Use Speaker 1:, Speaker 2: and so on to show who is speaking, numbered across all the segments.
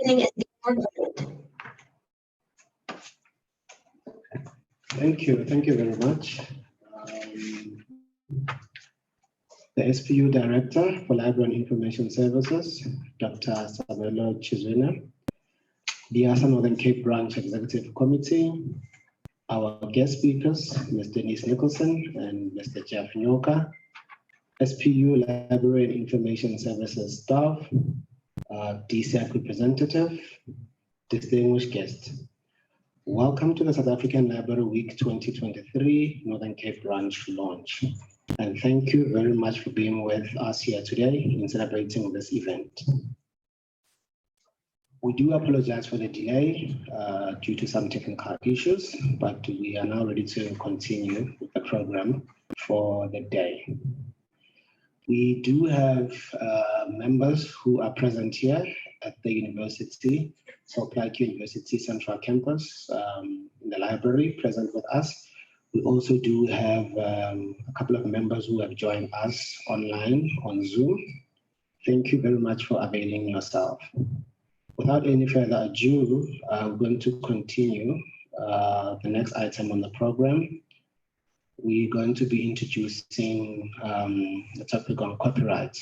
Speaker 1: Meeting is being recorded.
Speaker 2: Thank you very much. The SPU Director for Library and Information Services, Dr. SALW2023, the LIASA Northern Cape Branch Executive Committee, our guest speakers, Ms. Denise Nicholson and Mr. Jeff Nyoka, SPU Library and Information Services staff, DSAC representative, distinguished guests. Welcome to the South African Library Week 2023 Northern Cape Branch launch. And thank you very much for being with us here today in celebrating this event. We do apologize for the delay due to some technical issues, but we are now ready to continue with the program for the day. We do have members who are present here at the university, SALW University Central Campus, in the library present with us. We also do have a couple of members who have joined us online on Zoom. Thank you very much for availing yourself. Without any further ado, we're going to continue the next item on the program. We're going to be introducing the topic on copyright.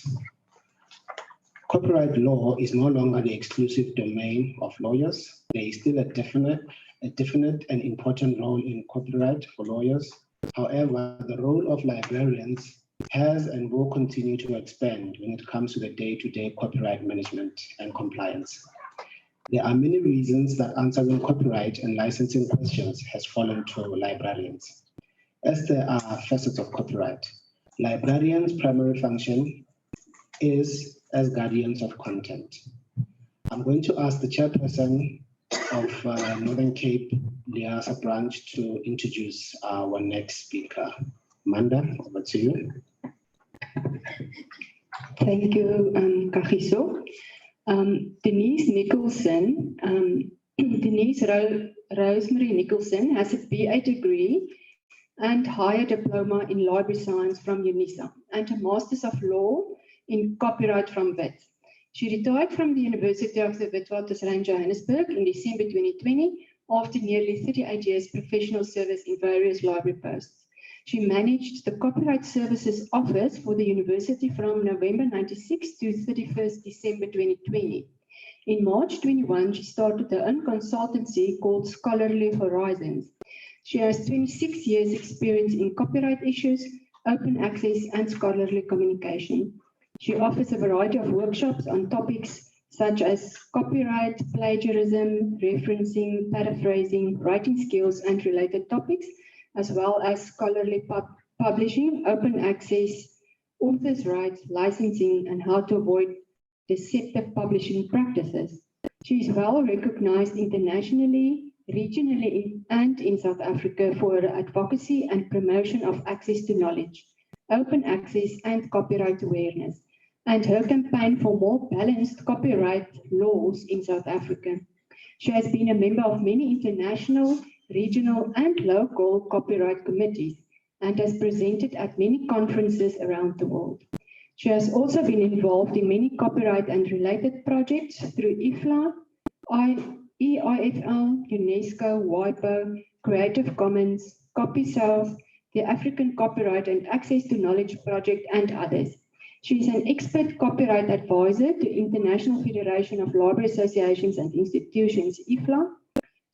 Speaker 2: Copyright law is no longer the exclusive domain of lawyers. There is still a definite and important role in copyright for lawyers. However, the role of librarians has and will continue to expand when it comes to the day-to-day copyright management and compliance. There are many reasons that answering copyright and licensing questions has fallen to librarians. As there are facets of copyright, librarians' primary function is as guardians of content. I'm going to ask the chairperson of Northern Cape LIASA branch to introduce our next speaker. Manda, over to you.
Speaker 3: Thank you, Kagiso. Denise Nicholson, Denise Rosemary Nicholson has a BA degree and higher diploma in library science from UNISA and a Masters of Law in copyright from WIT. She retired from the University of the Witwatersrand, Johannesburg in December 2020 after nearly 38 years professional service in various library posts. She managed the Copyright Services Office for the university from November 96 to 31st December 2020. In March 21, she started her own consultancy called Scholarly Horizons. She has 26 years experience in copyright issues, open access and scholarly communication. She offers a variety of workshops on topics such as copyright, plagiarism, referencing, paraphrasing, writing skills and related topics, as well as scholarly publishing, open access, authors' rights, licensing, and how to avoid deceptive publishing practices. She is well recognized internationally, regionally, and in South Africa for her advocacy and promotion of access to knowledge, open access, and copyright awareness, and her campaign for more balanced copyright laws in South Africa. She has been a member of many international, regional, and local copyright committees and has presented at many conferences around the world. She has also been involved in many copyright and related projects through IFLA, EIFL, UNESCO, WIPO, Creative Commons, CopySouth, the African Copyright and Access to Knowledge Project, and others. She is an expert copyright advisor to International Federation of Library Associations and Institutions, IFLA,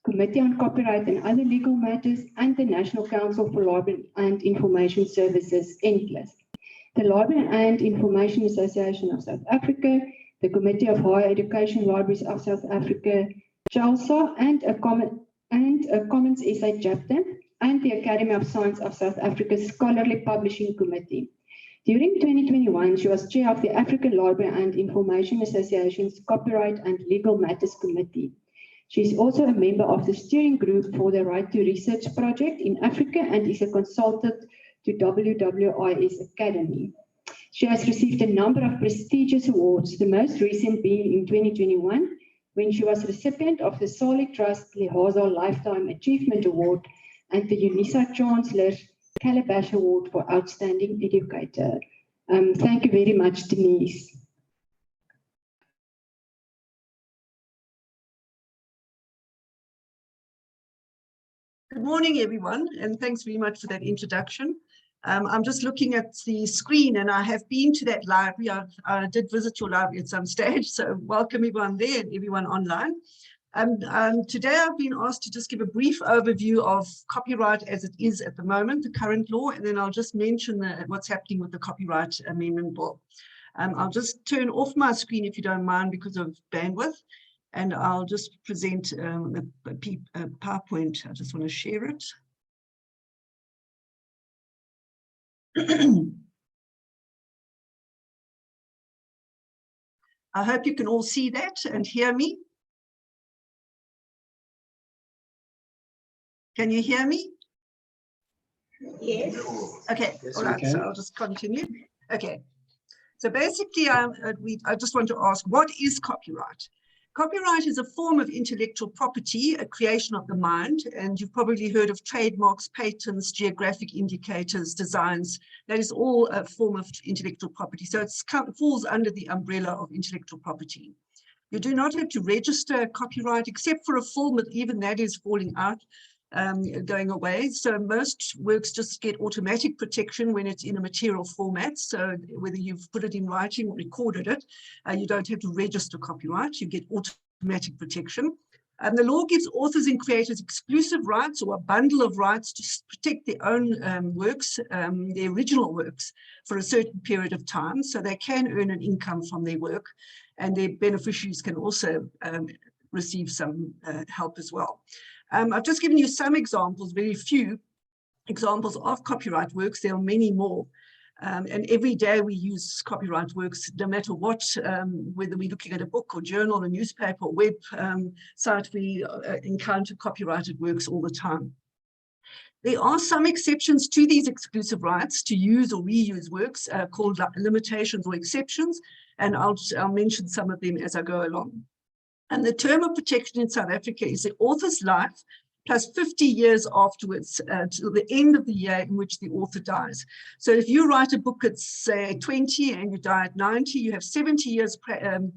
Speaker 3: Committee on Copyright and Other Legal Matters, and the National Council for Library and Information Services, NCLIS, the Library and Information Association of South Africa, the Committee of Higher Education Libraries of South Africa, CHALSA, and a Commons SA chapter, and the Academy of Science of South Africa's Scholarly Publishing Committee. During 2021, she was chair of the African Library and Information Association's Copyright and Legal Matters Committee. She is also a member of the steering group for the Right to Research project in Africa and is a consultant to WWIS Academy. She has received a number of prestigious awards, the most recent being in 2021, when she was recipient of the SALW Trust LIASA Lifetime Achievement Award and the UNISA Chancellor's Calabash Award for Outstanding Educator. Thank you very much, Denise.
Speaker 1: Good morning, everyone, and thanks very much for that introduction. I'm just looking at the screen, and I have been to that library. I did visit your library at some stage, so welcome everyone there and everyone online. Today I've been asked to just give a brief overview of copyright as it is at the moment, the current law, and then I'll just mention what's happening with the Copyright Amendment Bill. I'll just turn off my screen if you don't mind because of bandwidth. And I'll just present a PowerPoint. I just want to share it. I hope you can all see that and hear me. Can you hear me?
Speaker 4: Yes.
Speaker 1: Okay,
Speaker 2: Yes,
Speaker 1: all right, so I'll just continue. Okay, so basically I just want to ask, what is copyright? Copyright is a form of intellectual property, a creation of the mind, and you've probably heard of trademarks, patents, geographic indicators, designs. That is all a form of intellectual property. So it falls under the umbrella of intellectual property. You do not have to register copyright except for a film, but even that is falling out, going away. So most works just get automatic protection when it's in a material format. So whether you've put it in writing or recorded it, you don't have to register copyright, you get automatic protection. And the law gives authors and creators exclusive rights or a bundle of rights to protect their own works, their original works, for a certain period of time. So they can earn an income from their work, and their beneficiaries can also receive some help as well. I've just given you some examples, very few examples of copyright works. There are many more. And every day we use copyright works, no matter what, whether we're looking at a book or journal, a newspaper, or web site, we encounter copyrighted works all the time. There are some exceptions to these exclusive rights to use or reuse works called limitations or exceptions, and I'll mention some of them as I go along. And the term of protection in South Africa is the author's life plus 50 years afterwards till the end of the year in which the author dies. So if you write a book at, say, 20 and you die at 90, you have 70 years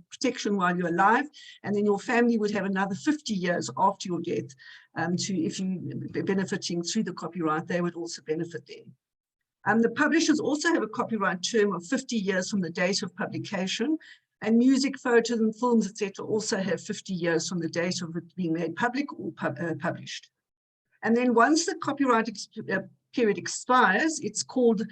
Speaker 1: protection while you're alive, and then your family would have another 50 years after your death. If you're benefiting through the copyright, they would also benefit then. The publishers also have a copyright term of 50 years from the date of publication. And music, photos, and films, etc., also have 50 years from the date of it being made public or published. And then once the copyright period expires, it's called,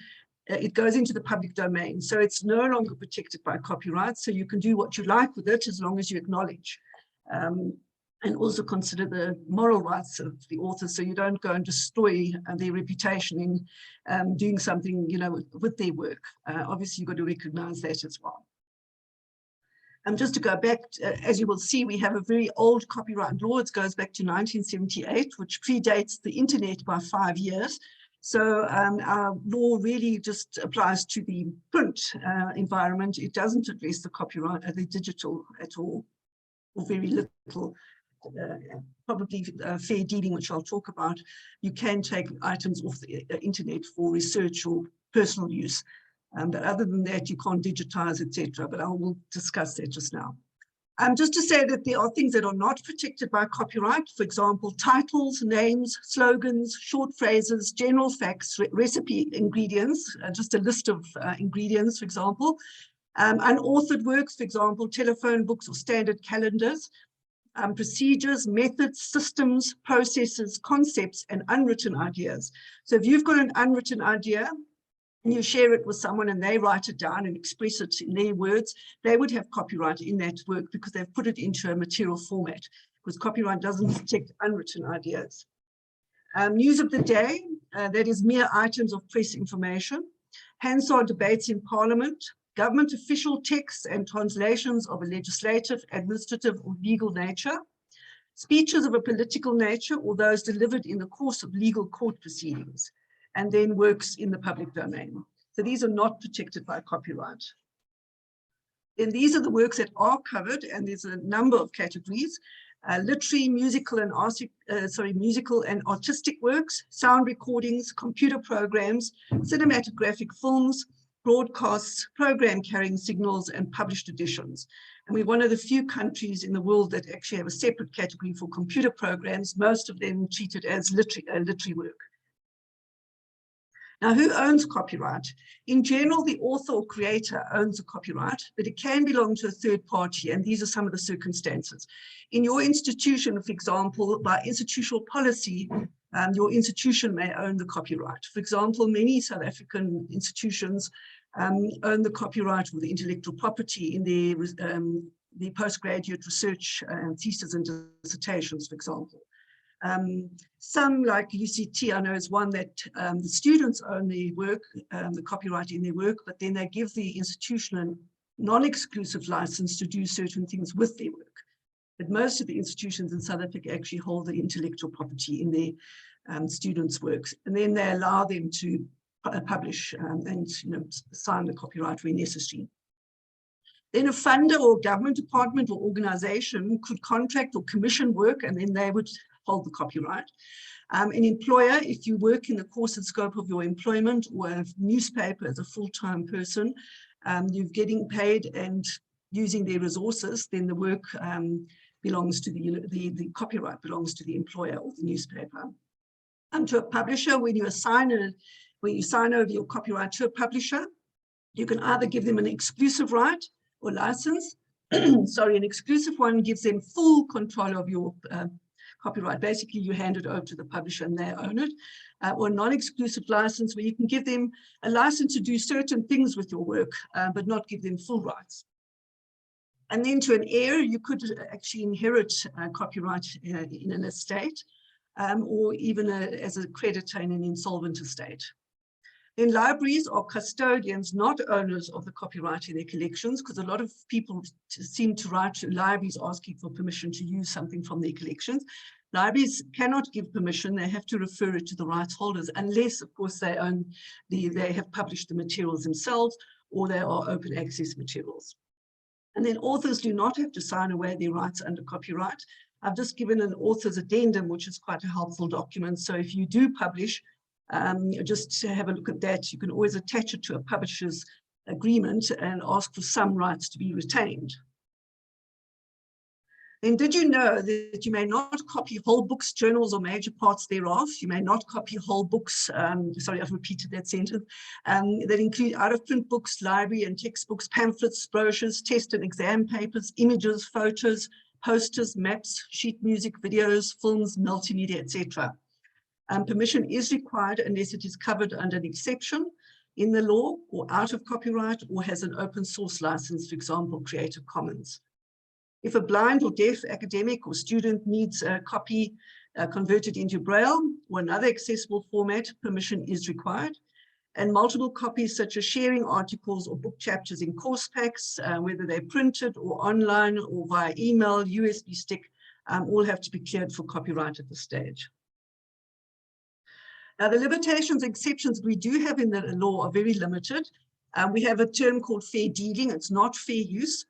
Speaker 1: it goes into the public domain. So it's no longer protected by copyright. So you can do what you like with it as long as you acknowledge and also consider the moral rights of the author. So you don't go and destroy their reputation in doing something, you know, with their work. Obviously, you've got to recognize that as well. Just to go back, as you will see, we have a very old copyright law. It goes back to 1978, which predates the internet by 5 years. So our law really just applies to the print environment. It doesn't address the copyright, the digital at all, or very little. Probably fair dealing, which I'll talk about. You can take items off the internet for research or personal use. But other than that, you can't digitize, etc. But I will discuss that just now. Just to say that there are things that are not protected by copyright. For example, titles, names, slogans, short phrases, general facts, recipe ingredients, just a list of ingredients, for example. Unauthored works, for example, telephone books or standard calendars. Procedures, methods, systems, processes, concepts, and unwritten ideas. So if you've got an unwritten idea, and you share it with someone and they write it down and express it in their words, they would have copyright in that work because they've put it into a material format, because copyright doesn't protect unwritten ideas. News of the day, that is mere items of press information. Hansard debates in Parliament, government official texts and translations of a legislative, administrative, or legal nature. Speeches of a political nature or those delivered in the course of legal court proceedings. And then works in the public domain. So these are not protected by copyright. And these are the works that are covered, and there's a number of categories: literary, musical, and artistic works, sound recordings, computer programs, cinematographic films, broadcasts, program carrying signals, and published editions. And we're one of the few countries in the world that actually have a separate category for computer programs, most of them treated as literary work. Now, who owns copyright? In general, the author or creator owns a copyright, but it can belong to a third party, and these are some of the circumstances. In your institution, for example, by institutional policy, your institution may own the copyright. For example, many South African institutions own the copyright or the intellectual property in the postgraduate research theses and dissertations, for example. Some, like UCT, I know is one that the students own the work, the copyright in their work, but then they give the institution a non-exclusive license to do certain things with their work. But most of the institutions in South Africa actually hold the intellectual property in their students' works, and then they allow them to publish and sign the copyright where necessary. Then a funder or government department or organization could contract or commission work, and then they would hold the copyright. An employer, if you work in the course and scope of your employment, or a newspaper as a full-time person, you're getting paid and using their resources, then the work belongs to the copyright belongs to the employer or the newspaper. To a publisher, when you sign over your copyright to a publisher, you can either give them an exclusive right or license. Sorry, an exclusive one gives them full control of your copyright. Basically, you hand it over to the publisher and they own it. Or a non-exclusive license, where you can give them a license to do certain things with your work, but not give them full rights. And then to an heir, you could actually inherit copyright in an estate, or even as a creditor in an insolvent estate. Then libraries are custodians, not owners of the copyright in their collections, because a lot of people seem to write to libraries asking for permission to use something from their collections. Libraries cannot give permission, they have to refer it to the rights holders, unless, of course, they have published the materials themselves, or they are open access materials. And then authors do not have to sign away their rights under copyright. I've just given an author's addendum, which is quite a helpful document. So if you do publish, just to have a look at that, you can always attach it to a publisher's agreement and ask for some rights to be retained. Then did you know that you may not copy whole books, journals, or major parts thereof? You may not copy whole books, sorry, I've repeated that sentence, that include out-of-print books, library and textbooks, pamphlets, brochures, test and exam papers, images, photos, posters, maps, sheet music, videos, films, multimedia, etc. Permission is required unless it is covered under an exception in the law or out of copyright or has an open source license, for example, Creative Commons. If a blind or deaf academic or student needs a copy converted into Braille or another accessible format, permission is required. And multiple copies, such as sharing articles or book chapters in course packs, whether they're printed or online or via email, USB stick, all have to be cleared for copyright at this stage. Now, the limitations and exceptions we do have in the law are very limited. We have a term called fair dealing. It's not fair use.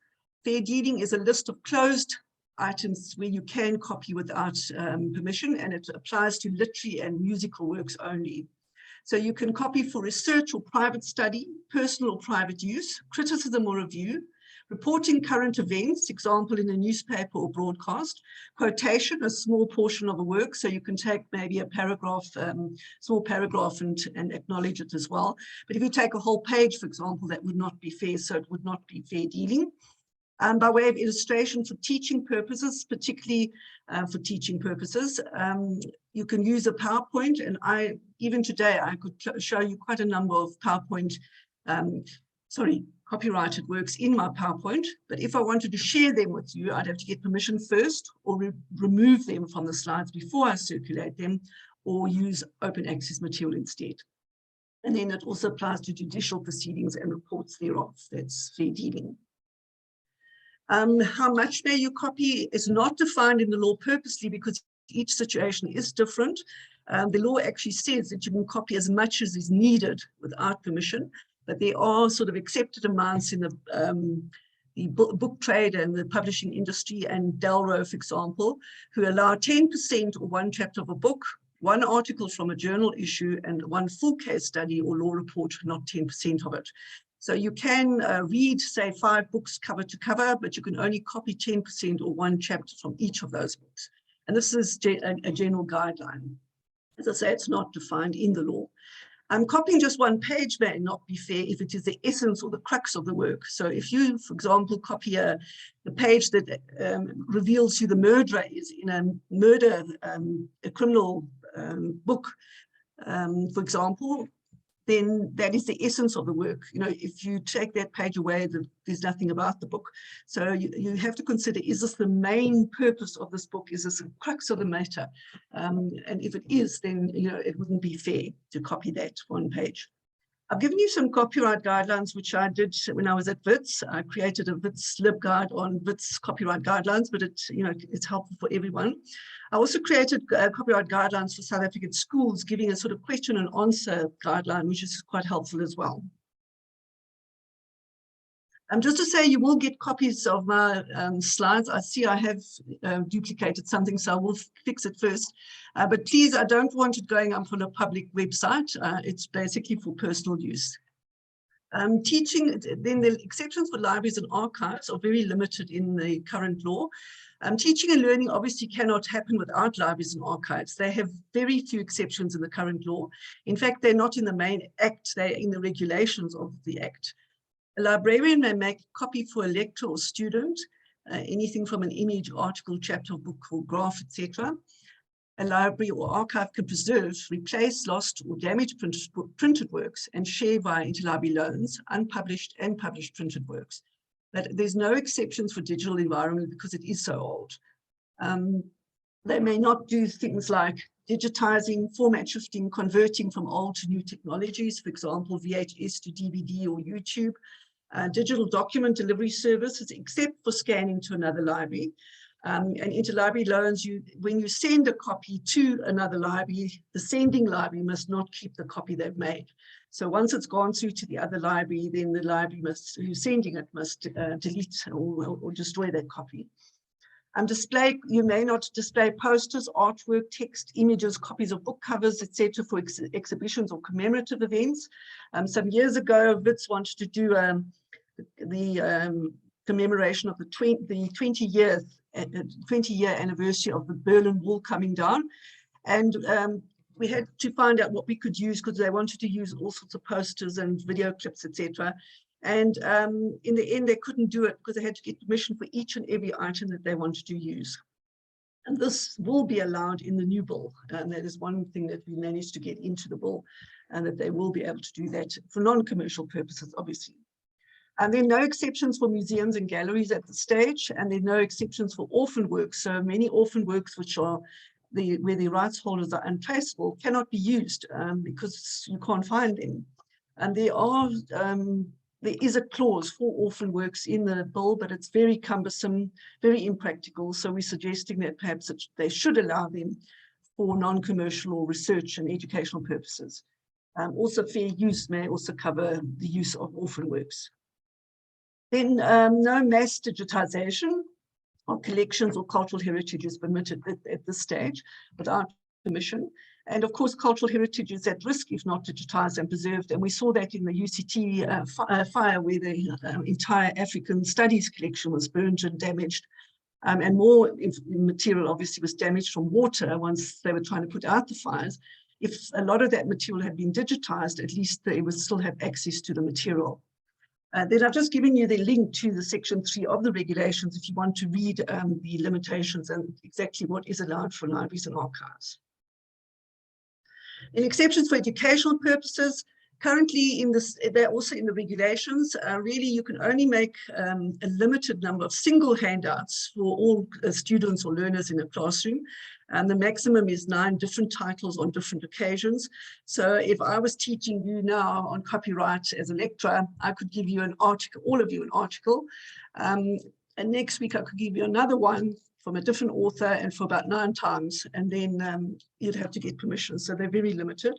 Speaker 1: Fair dealing is a list of closed items where you can copy without permission, and it applies to literary and musical works only. So you can copy for research or private study, personal or private use, criticism or review, reporting current events, example in a newspaper or broadcast, quotation, a small portion of a work, so you can take maybe a paragraph, small paragraph and acknowledge it as well. But if you take a whole page, for example, that would not be fair, so it would not be fair dealing. By way of illustration for teaching purposes, particularly for teaching purposes, you can use a PowerPoint, and even today I could show you quite a number of PowerPoint, copyrighted works in my PowerPoint, but if I wanted to share them with you, I'd have to get permission first or remove them from the slides before I circulate them, or use open access material instead. And then it also applies to judicial proceedings and reports thereof. That's fair dealing. How much may you copy is not defined in the law purposely, because each situation is different. The law actually says that you can copy as much as is needed without permission, but there are sort of accepted amounts in the book trade and the publishing industry, and Delro, for example, who allow 10% or one chapter of a book, one article from a journal issue, and one full case study or law report, not 10% of it. So you can read, say, 5 books cover to cover, but you can only copy 10% or 1 chapter from each of those books. And this is a general guideline. As I say, it's not defined in the law. Copying just 1 page may not be fair if it is the essence or the crux of the work. So if you, for example, copy the page that reveals who the murderer is in a criminal book, for example, then that is the essence of the work. You know, if you take that page away, there's nothing about the book. So you have to consider, is this the main purpose of this book? Is this the crux of the matter? And if it is, then, you know, it wouldn't be fair to copy that 1 page. I've given you some copyright guidelines, which I did when I was at WITS. I created a WITS LibGuide on WITS copyright guidelines, but it's helpful for everyone. I also created copyright guidelines for South African schools, giving a sort of question and answer guideline, which is quite helpful as well. Just to say, you will get copies of my slides. I see I have duplicated something, so I will fix it first. But please, I don't want it going up on a public website. It's basically for personal use. Teaching, then the exceptions for libraries and archives are very limited in the current law. Teaching and learning obviously cannot happen without libraries and archives. They have very few exceptions in the current law. In fact, they're not in the main act, they're in the regulations of the act. A librarian may make a copy for a lecturer or student, anything from an image, article, chapter, book, or graph, etc. A library or archive can preserve, replace lost or damaged printed works and share via interlibrary loans, unpublished and published printed works. But there's no exceptions for digital environment because it is so old. They may not do things like digitizing, format shifting, converting from old to new technologies, for example, VHS to DVD or YouTube. Digital document delivery services, except for scanning to another library. And interlibrary loans, when you send a copy to another library, the sending library must not keep the copy they've made. So once it's gone through to the other library, then the library who's sending it must delete or destroy that copy. Display, you may not display posters, artwork, text, images, copies of book covers, etc. for exhibitions or commemorative events. Some years ago, WITS wanted to do the commemoration of the 20-year anniversary of the Berlin Wall coming down. And we had to find out what we could use because they wanted to use all sorts of posters and video clips, etc. And in the end, they couldn't do it because they had to get permission for each and every item that they wanted to use. And this will be allowed in the new bill. And that is one thing that we managed to get into the bill, and that they will be able to do that for non-commercial purposes, obviously. And there are no exceptions for museums and galleries at this stage, and there are no exceptions for orphan works. So many orphan works which are where the rights holders are untraceable cannot be used because you can't find them. And there is a clause for orphan works in the bill, but it's very cumbersome, very impractical. So we're suggesting that perhaps they should allow them for non-commercial or research and educational purposes. Also, fair use may also cover the use of orphan works. Then no mass digitization of collections or cultural heritage is permitted at this stage without permission. And of course, cultural heritage is at risk if not digitized and preserved. And we saw that in the UCT fire where the entire African studies collection was burned and damaged. And more material obviously was damaged from water once they were trying to put out the fires. If a lot of that material had been digitized, at least they would still have access to the material. Then I've just given you the link to the section 3 of the regulations if you want to read the limitations and exactly what is allowed for libraries and archives. In exceptions for educational purposes, currently they're also in the regulations. Really, you can only make a limited number of single handouts for all students or learners in a classroom. And the maximum is 9 different titles on different occasions. So if I was teaching you now on copyright as a lecturer, I could give you an article, all of you an article. And next week I could give you another one from a different author and for about 9 times. And then you'd have to get permission. So they're very limited.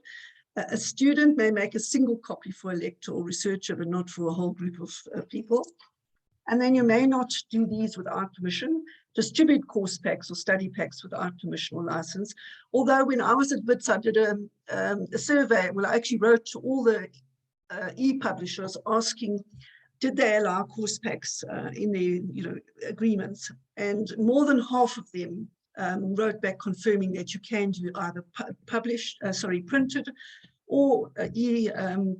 Speaker 1: A student may make a single copy for a lecturer or researcher, but not for a whole group of people. And then you may not do these without permission, distribute course packs or study packs without permission or license. Although when I was at WITS, I did a survey. Well, I actually wrote to all the e-publishers asking, did they allow course packs in their agreements? And more than half of them wrote back confirming that you can do either printed or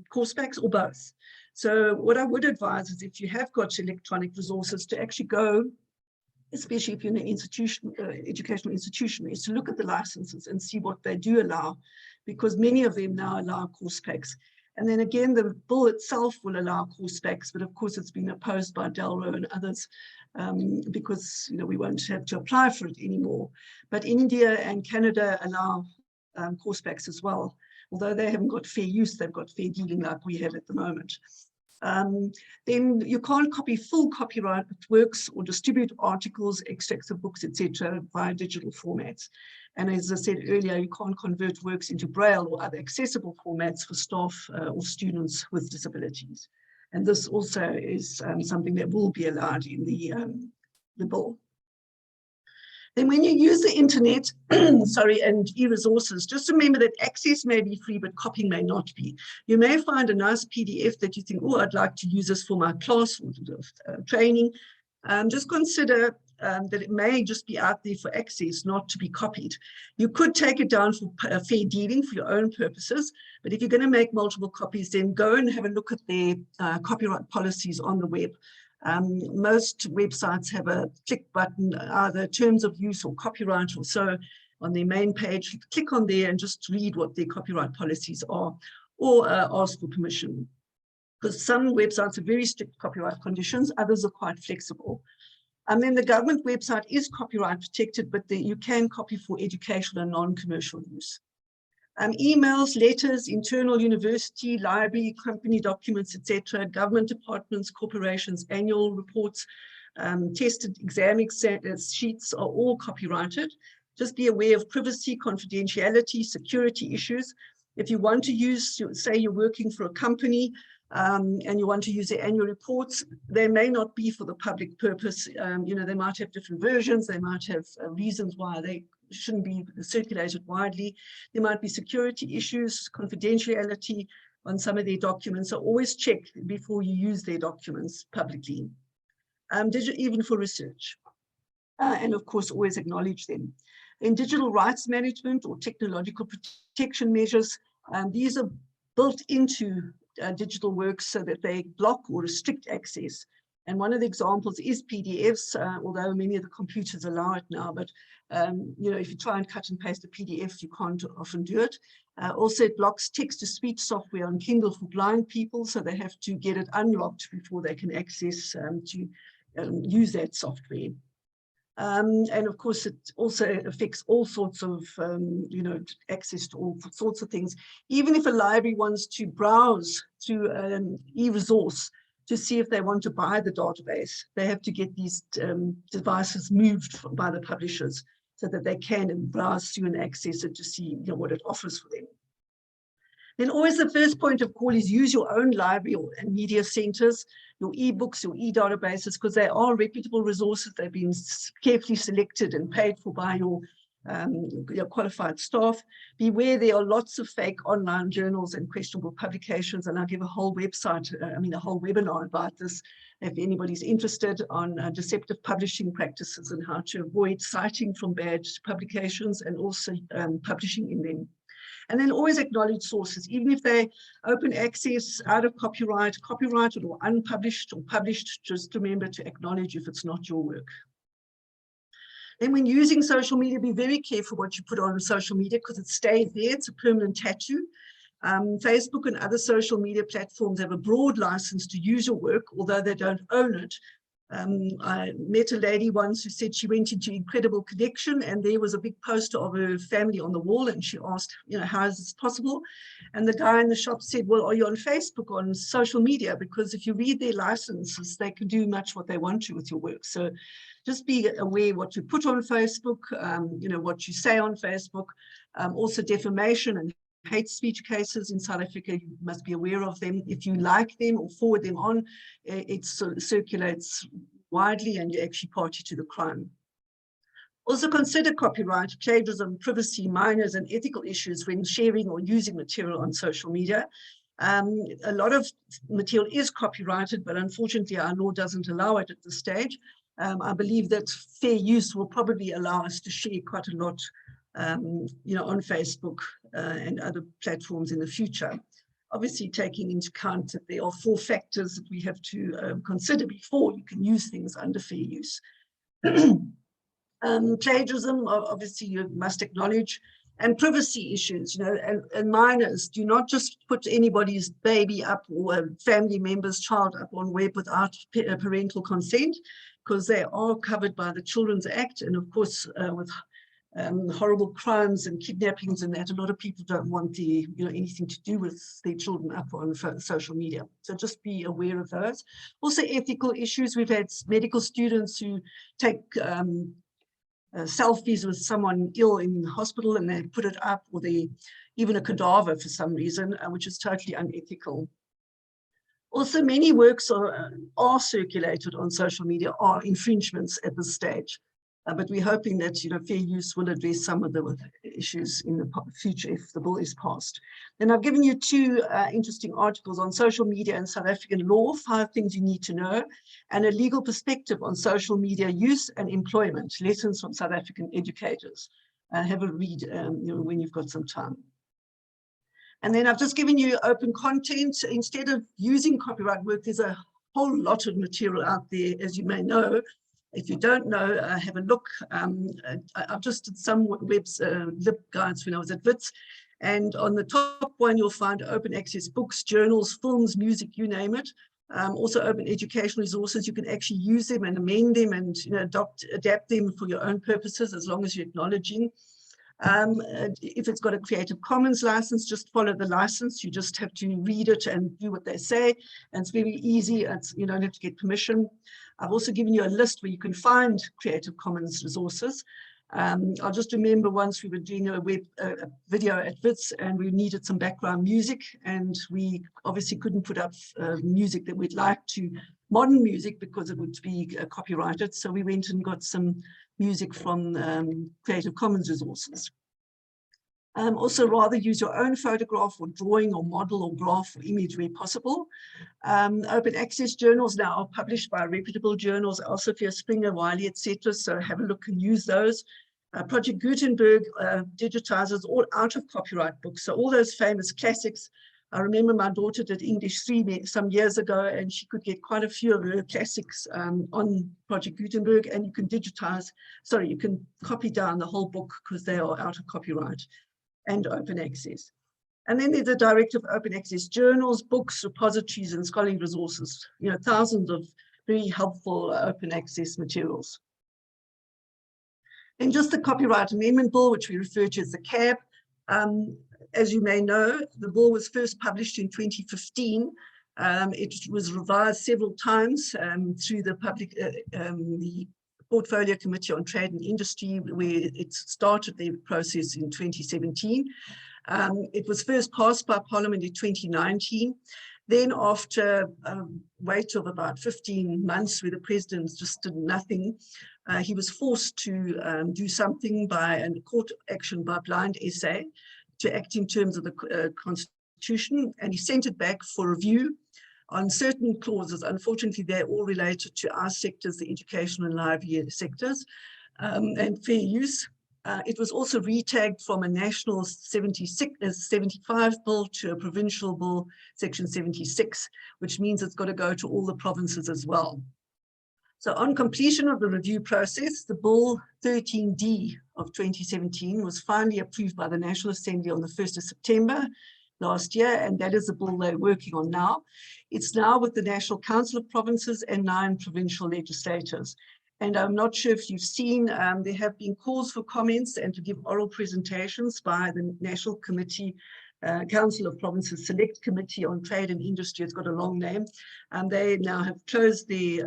Speaker 1: course packs or both. So what I would advise is, if you have got electronic resources, to actually go, especially if you're in an institution, educational institution, is to look at the licenses and see what they do allow, because many of them now allow course packs. And then again, the bill itself will allow course packs, but of course it's been opposed by Delro and others because we won't have to apply for it anymore. But India and Canada allow course packs as well. Although they haven't got fair use, they've got fair dealing like we have at the moment. Then you can't copy full copyright works or distribute articles, extracts of books, etc. via digital formats. And as I said earlier, you can't convert works into Braille or other accessible formats for staff or students with disabilities. And this also is something that will be allowed in the bill. Then when you use the internet, and e-resources, just remember that access may be free, but copying may not be. You may find a nice PDF that you think, oh, I'd like to use this for my class or training. Just consider that it may just be out there for access, not to be copied. You could take it down for fair dealing for your own purposes, but if you're going to make multiple copies, then go and have a look at their copyright policies on the web. Most websites have a click button, either terms of use or copyright or so on their main page. You click on there and just read what their copyright policies are, or ask for permission. Because some websites have very strict copyright conditions, others are quite flexible. And then the government website is copyright protected, but you can copy for educational and non-commercial use. Emails, letters, internal university, library, company documents, etc., government departments, corporations, annual reports, tested exam sheets are all copyrighted. Just be aware of privacy, confidentiality, security issues. If you want to use, say you're working for a company and you want to use their annual reports, they may not be for the public purpose. They might have different versions, they might have reasons why they shouldn't be circulated widely. There might be security issues, confidentiality on some of their documents, so always check before you use their documents publicly, even for research. And of course, always acknowledge them. In digital rights management or technological protection measures, these are built into digital works so that they block or restrict access. And one of the examples is PDFs, although many of the computers allow it now, but if you try and cut and paste a PDF, you can't often do it. Also, it blocks text-to-speech software on Kindle for blind people, so they have to get it unlocked before they can access to use that software. And of course, it also affects all sorts of, access to all sorts of things. Even if a library wants to browse through an e-resource to see if they want to buy the database, they have to get these devices moved by the publishers so that they can browse through and access it to see what it offers for them. Then always the first point of call is use your own library and media centers, your e-books, your e-databases, because they are reputable resources. They've been carefully selected and paid for by your qualified staff. Beware, there are lots of fake online journals and questionable publications, and I'll give a whole website, a whole webinar about this if anybody's interested on deceptive publishing practices and how to avoid citing from bad publications and also publishing in them. And then always acknowledge sources, even if they open access, out of copyright, copyrighted or unpublished or published, just remember to acknowledge if it's not your work. Then when using social media, be very careful what you put on social media because it stays there, it's a permanent tattoo. Facebook and other social media platforms have a broad license to use your work, although they don't own it. I met a lady once who said she went into Incredible Connection and there was a big poster of her family on the wall, and she asked, how is this possible? And the guy in the shop said, well, are you on Facebook, on social media? Because if you read their licenses, they can do much what they want to with your work. So just be aware what you put on Facebook, what you say on Facebook. Also defamation and hate speech cases in South Africa, you must be aware of them. If you like them or forward them on, it circulates widely and you're actually party to the crime. Also consider copyright, plagiarism, privacy, minors and ethical issues when sharing or using material on social media. A lot of material is copyrighted, but unfortunately our law doesn't allow it at this stage. I believe that fair use will probably allow us to share quite a lot, you know, on Facebook and other platforms in the future. Obviously, taking into account that there are 4 factors that we have to consider before you can use things under fair use. Plagiarism, obviously, you must acknowledge, and privacy issues, you know, and minors. Do not just put anybody's baby up or a family member's child up on web without parental consent, because they are covered by the Children's Act, and of course, with horrible crimes and kidnappings and that, a lot of people don't want anything to do with their children up on social media. So just be aware of those. Also ethical issues. We've had medical students who take selfies with someone ill in the hospital and they put it up, or they even a cadaver for some reason, which is totally unethical. Also, many works are circulated on social media are infringements at this stage. But we're hoping that fair use will address some of the issues in the future if the bill is passed. Then I've given you 2 interesting articles on social media and South African law, 5 things you need to know, and a legal perspective on social media use and employment, lessons from South African educators. Have a read when you've got some time. And then I've just given you open content. Instead of using copyright work, there's a whole lot of material out there, as you may know. If you don't know, have a look. I've just did some lib guides when I was at WITS, and on the top one you'll find open access books, journals, films, music, you name it. Also open educational resources. You can actually use them and amend them and adapt them for your own purposes, as long as you're acknowledging. If it's got a Creative Commons license, just follow the license. You just have to read it and do what they say, and it's very easy. You don't have to get permission. I've also given you a list where you can find Creative Commons resources. I'll just remember once we were doing a video at WITS and we needed some background music, and we obviously couldn't put up music that we'd like to, modern music, because it would be copyrighted. So we went and got some music from Creative Commons resources. Also, rather use your own photograph or drawing or model or graph or image where possible. Open access journals now are published by reputable journals, Elsevier, Springer, Wiley, etc. So have a look and use those. Project Gutenberg digitizes all out of copyright books. So all those famous classics. I remember my daughter did English 3 some years ago, and she could get quite a few of her classics on Project Gutenberg, and you can you can copy down the whole book because they are out of copyright and open access. And then there's a directive of open access journals, books, repositories, and scholarly resources, thousands of very helpful open access materials. And just the Copyright Amendment Bill, which we refer to as the CAB. As you may know, the bill was first published in 2015. It was revised several times through the the Portfolio Committee on Trade and Industry, where it started the process in 2017. It was first passed by Parliament in 2019. Then after a wait of about 15 months where the President just did nothing, he was forced to do something by a court action by Blind SA to act in terms of the Constitution, and he sent it back for review on certain clauses. Unfortunately, they're all related to our sectors, the education and livelihood sectors, and fair use. It was also retagged from a national 75 bill to a provincial bill, section 76, which means it's got to go to all the provinces as well. So on completion of the review process, the Bill 13D of 2017 was finally approved by the National Assembly on the 1st of September last year, and that is the bill they're working on now. It's now with the National Council of Provinces and 9 provincial legislators. And I'm not sure if you've seen, there have been calls for comments and to give oral presentations by the National Committee, Council of Provinces Select Committee on Trade and Industry. It's got a long name, and they now have closed the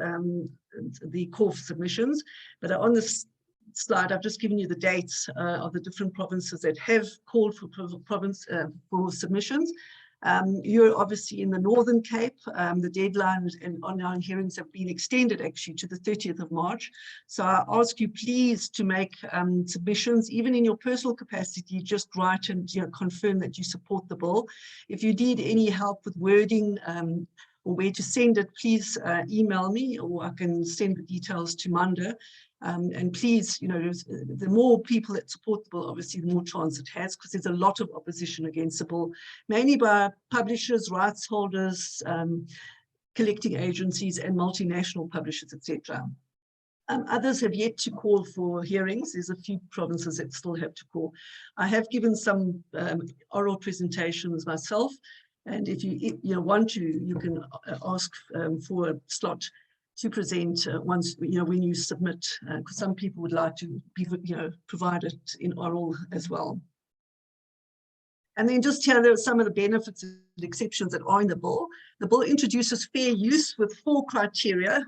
Speaker 1: call for submissions. But on this slide, I've just given you the dates of the different provinces that have called for submissions. You're obviously in the Northern Cape. The deadline and online hearings have been extended actually to the 30th of March. So I ask you please to make submissions, even in your personal capacity, just write and confirm that you support the bill. If you need any help with wording or where to send it, please email me, or I can send the details to Manda. And please, the more people that support the bill, obviously, the more chance it has, because there's a lot of opposition against the bill, mainly by publishers, rights holders, collecting agencies, and multinational publishers, etc. Others have yet to call for hearings. There's a few provinces that still have to call. I have given some oral presentations myself, and if you want to, you can ask for a slot to present once, when you submit, because some people would like to be, provided in oral as well. And then just here, there are some of the benefits and exceptions that are in the bill. The bill introduces fair use with 4 criteria.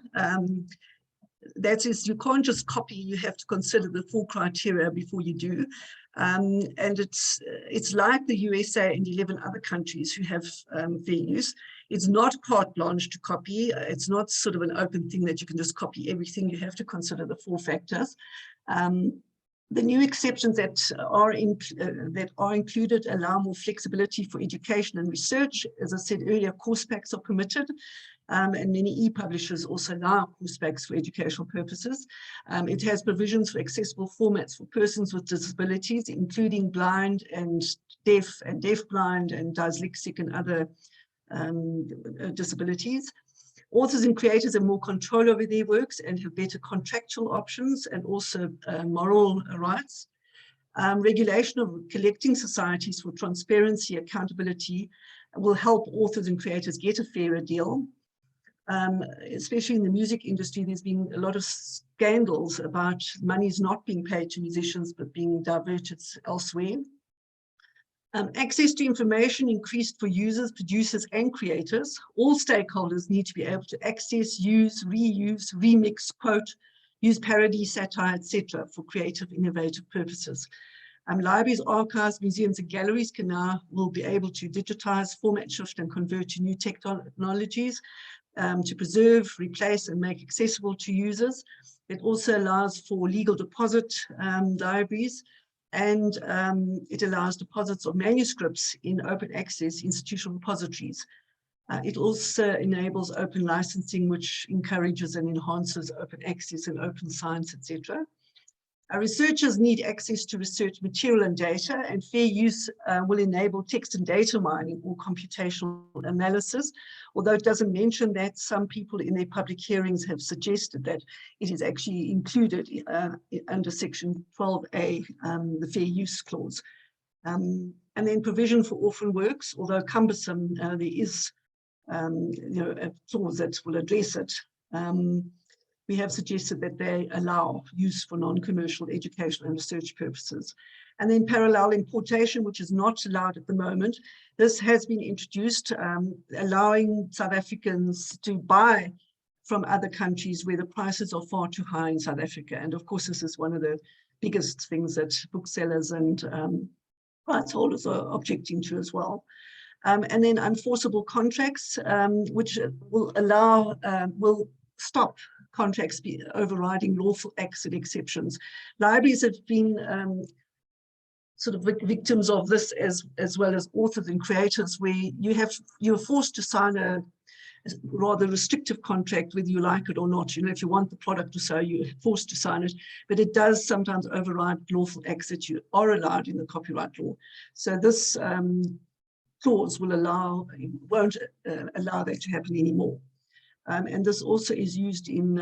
Speaker 1: That is, you can't just copy, you have to consider the 4 criteria before you do. And it's like the USA and 11 other countries who have fair use. It's not carte blanche to copy. It's not sort of an open thing that you can just copy everything. You have to consider the 4 factors. The new exceptions that are included allow more flexibility for education and research. As I said earlier, course packs are permitted. And many e-publishers also allow course packs for educational purposes. It has provisions for accessible formats for persons with disabilities, including blind and deaf-blind and dyslexic and other disabilities. Authors and creators have more control over their works and have better contractual options and also moral rights. Regulation of collecting societies for transparency, accountability will help authors and creators get a fairer deal. Especially in the music industry, there's been a lot of scandals about monies not being paid to musicians but being diverted elsewhere. Access to information increased for users, producers, and creators. All stakeholders need to be able to access, use, reuse, remix, quote, use parody, satire, etc. for creative, innovative purposes. Libraries, archives, museums, and galleries will be able to digitize, format shift, and convert to new technologies to preserve, replace, and make accessible to users. It also allows for legal deposit libraries, and it allows deposits of manuscripts in open access institutional repositories. It also enables open licensing, which encourages and enhances open access and open science, etc. Researchers need access to research material and data, and fair use will enable text and data mining or computational analysis. Although it doesn't mention that, some people in their public hearings have suggested that it is actually included under section 12A, the fair use clause. And then provision for orphan works, although cumbersome, there is a clause that will address it. We have suggested that they allow use for non-commercial educational and research purposes. And then parallel importation, which is not allowed at the moment. This has been introduced, allowing South Africans to buy from other countries where the prices are far too high in South Africa. And of course, this is one of the biggest things that booksellers and rights holders are objecting to as well. And then enforceable contracts, which will stop contracts overriding lawful acts and exceptions. Libraries have been sort of victims of this as well as authors and creators, where you're forced to sign a rather restrictive contract, whether you like it or not. If you want the product or so, you're forced to sign it, but it does sometimes override lawful acts that you are allowed in the copyright law. So this clause won't allow that to happen anymore. And this also is used in,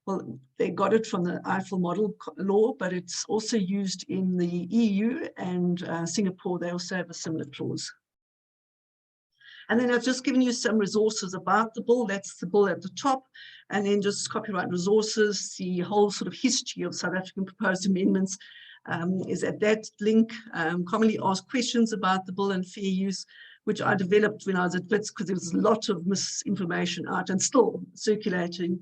Speaker 1: well, they got it from the Eiffel model law, but it's also used in the EU and Singapore. They also have a similar clause. And then I've just given you some resources about the bill. That's the bill at the top. And then just copyright resources, the whole sort of history of South African proposed amendments is at that link. Commonly asked questions about the bill and fair use, which I developed when I was at WITS, because there was a lot of misinformation out and still circulating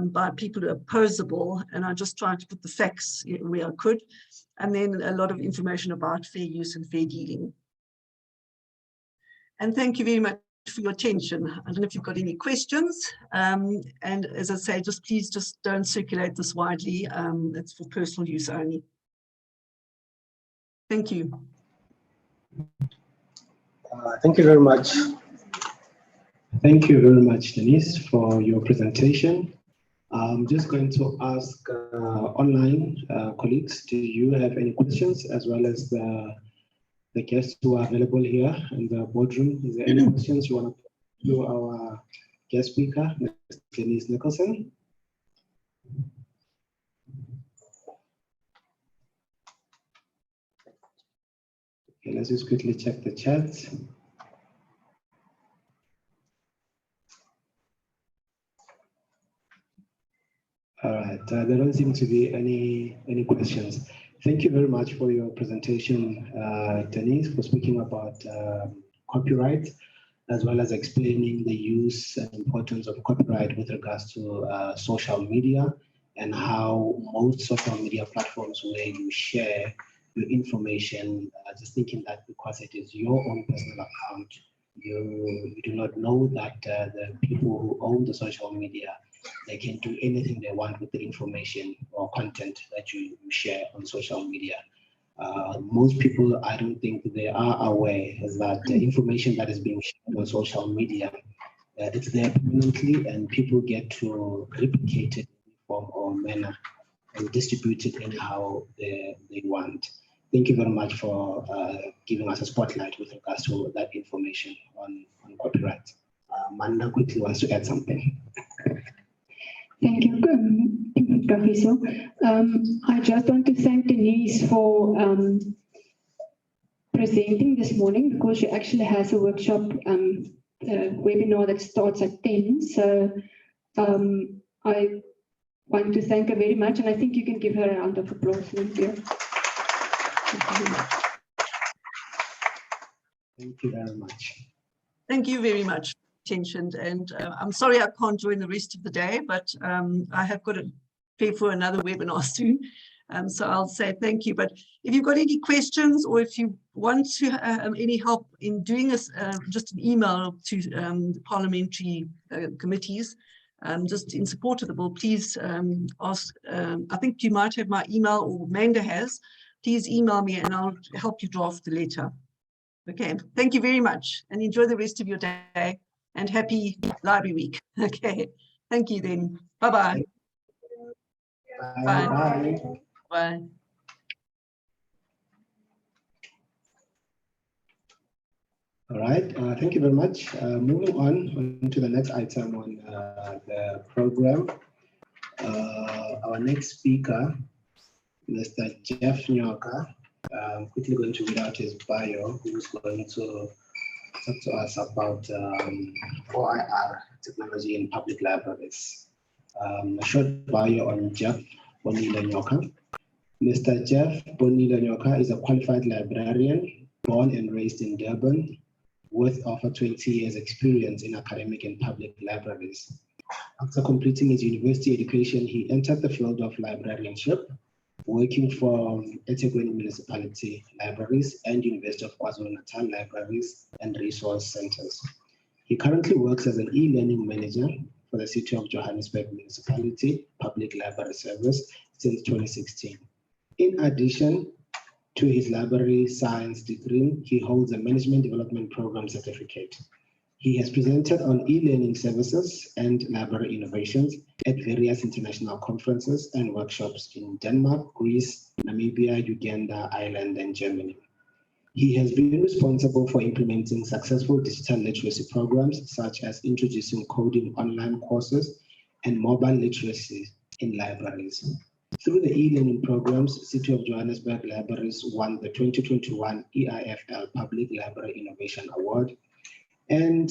Speaker 1: by people who oppose the bill. And I just tried to put the facts where I could. And then a lot of information about fair use and fair dealing. And thank you very much for your attention. I don't know if you've got any questions. And as I say, please don't circulate this widely. It's for personal use only. Thank you.
Speaker 2: Thank you very much. Thank you very much, Denise, for your presentation. I'm just going to ask online colleagues, do you have any questions, as well as the guests who are available here in the boardroom? Is there any questions you want to put to our guest speaker, Ms. Denise Nicholson? Okay, let's just quickly check the chat. All right, there don't seem to be any questions. Thank you very much for your presentation, Denise, for speaking about copyright, as well as explaining the use and importance of copyright with regards to social media, and how most social media platforms where you share your information, just thinking that because it is your own personal account, you do not know that the people who own the social media, they can do anything they want with the information or content that you share on social media. Most people, I don't think they are aware that the information that is being shared on social media, it's there permanently, and people get to replicate it in form or manner and distribute it anyhow they want. Thank you very much for giving us a spotlight with regards to that information on copyright. Manda quickly wants to add something.
Speaker 3: Thank you, Kagiso. I just want to thank Denise for presenting this morning, because she actually has a workshop webinar that starts at 10. So I want to thank her very much, and I think you can give her a round of applause. Thank you.
Speaker 2: Thank you very much.
Speaker 1: Thank you very much. Attention, and I'm sorry I can't join the rest of the day, but I have got to pay for another webinar soon, so I'll say thank you. But if you've got any questions, or if you want to any help in doing this, just an email to the parliamentary committees, just in support of the bill, please ask. I think you might have my email, or Manda has. Please email me and I'll help you draft the letter. Okay, thank you very much, and enjoy the rest of your day. And happy library week. Okay, thank you then. Bye-bye. Bye.
Speaker 2: Bye.
Speaker 1: Bye.
Speaker 2: All right, thank you very much. Moving on to the next item on the program. Our next speaker, Mr. Jeff Nyoka, quickly going to read out his bio, who's going to talk to us about OIR technology in public libraries. A short bio on Jeff Bonilla Nyoka. Mr. Jeff Bonilla Nyoka is a qualified librarian, born and raised in Durban, with over 20 years experience in academic and public libraries. After completing his university education, he entered the field of librarianship, working for eThekwini Municipality Libraries and University of KwaZulu-Natal Libraries and Resource Centers. He currently works as an e-learning manager for the City of Johannesburg Municipality Public Library Service since 2016. In addition to his library science degree, he holds a Management Development Program certificate. He has presented on e-learning services and library innovations at various international conferences and workshops in Denmark, Greece, Namibia, Uganda, Ireland, and Germany. He has been responsible for implementing successful digital literacy programs, such as introducing coding online courses and mobile literacy in libraries. Through the e-learning programs, City of Johannesburg Libraries won the 2021 EIFL Public Library Innovation Award and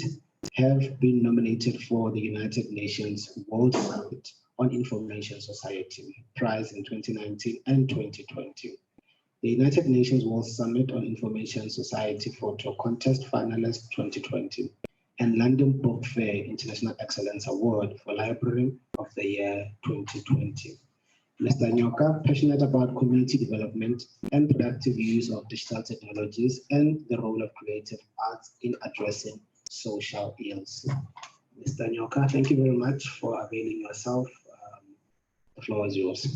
Speaker 2: have been nominated for the United Nations World Summit on Information Society Prize in 2019 and 2020. The United Nations World Summit on Information Society Photo Contest Finalist 2020 and London Book Fair International Excellence Award for Library of the Year 2020. Mr. Nyoka, passionate about community development and productive use of digital technologies and the role of creative arts in addressing social ills. Mr. Nyoka, thank you very much for availing yourself. The floor is yours.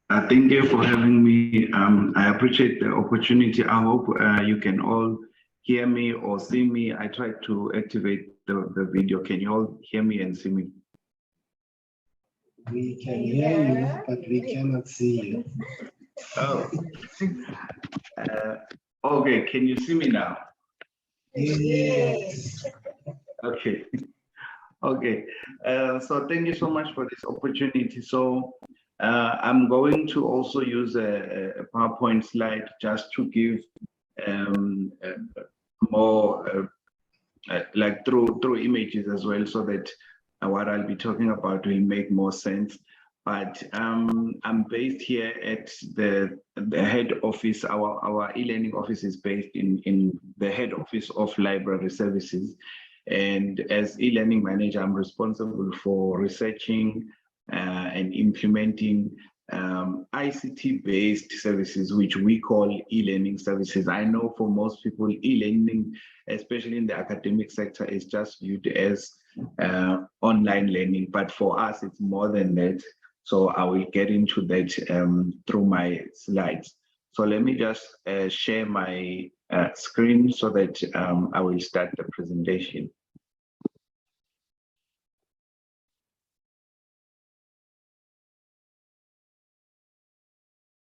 Speaker 4: Thank you for having me. I appreciate the opportunity. I hope you can all hear me or see me. I tried to activate the video. Can you all hear me and see me?
Speaker 2: We can hear you, but we cannot see you.
Speaker 4: Oh. Okay, can you see me now?
Speaker 2: Yes.
Speaker 4: Okay. Okay. So thank you so much for this opportunity. So I'm going to also use a PowerPoint slide just to give more like through images as well, so that what I'll be talking about will make more sense. But I'm based here at the head office. Our e-learning office is based in the head office of library services. And as e-learning manager, I'm responsible for researching and implementing ICT-based services, which we call e-learning services. I know for most people, e-learning, especially in the academic sector, is just viewed as online learning. But for us, it's more than that. So I will get into that through my slides. So let me just share my screen so that I will start the presentation.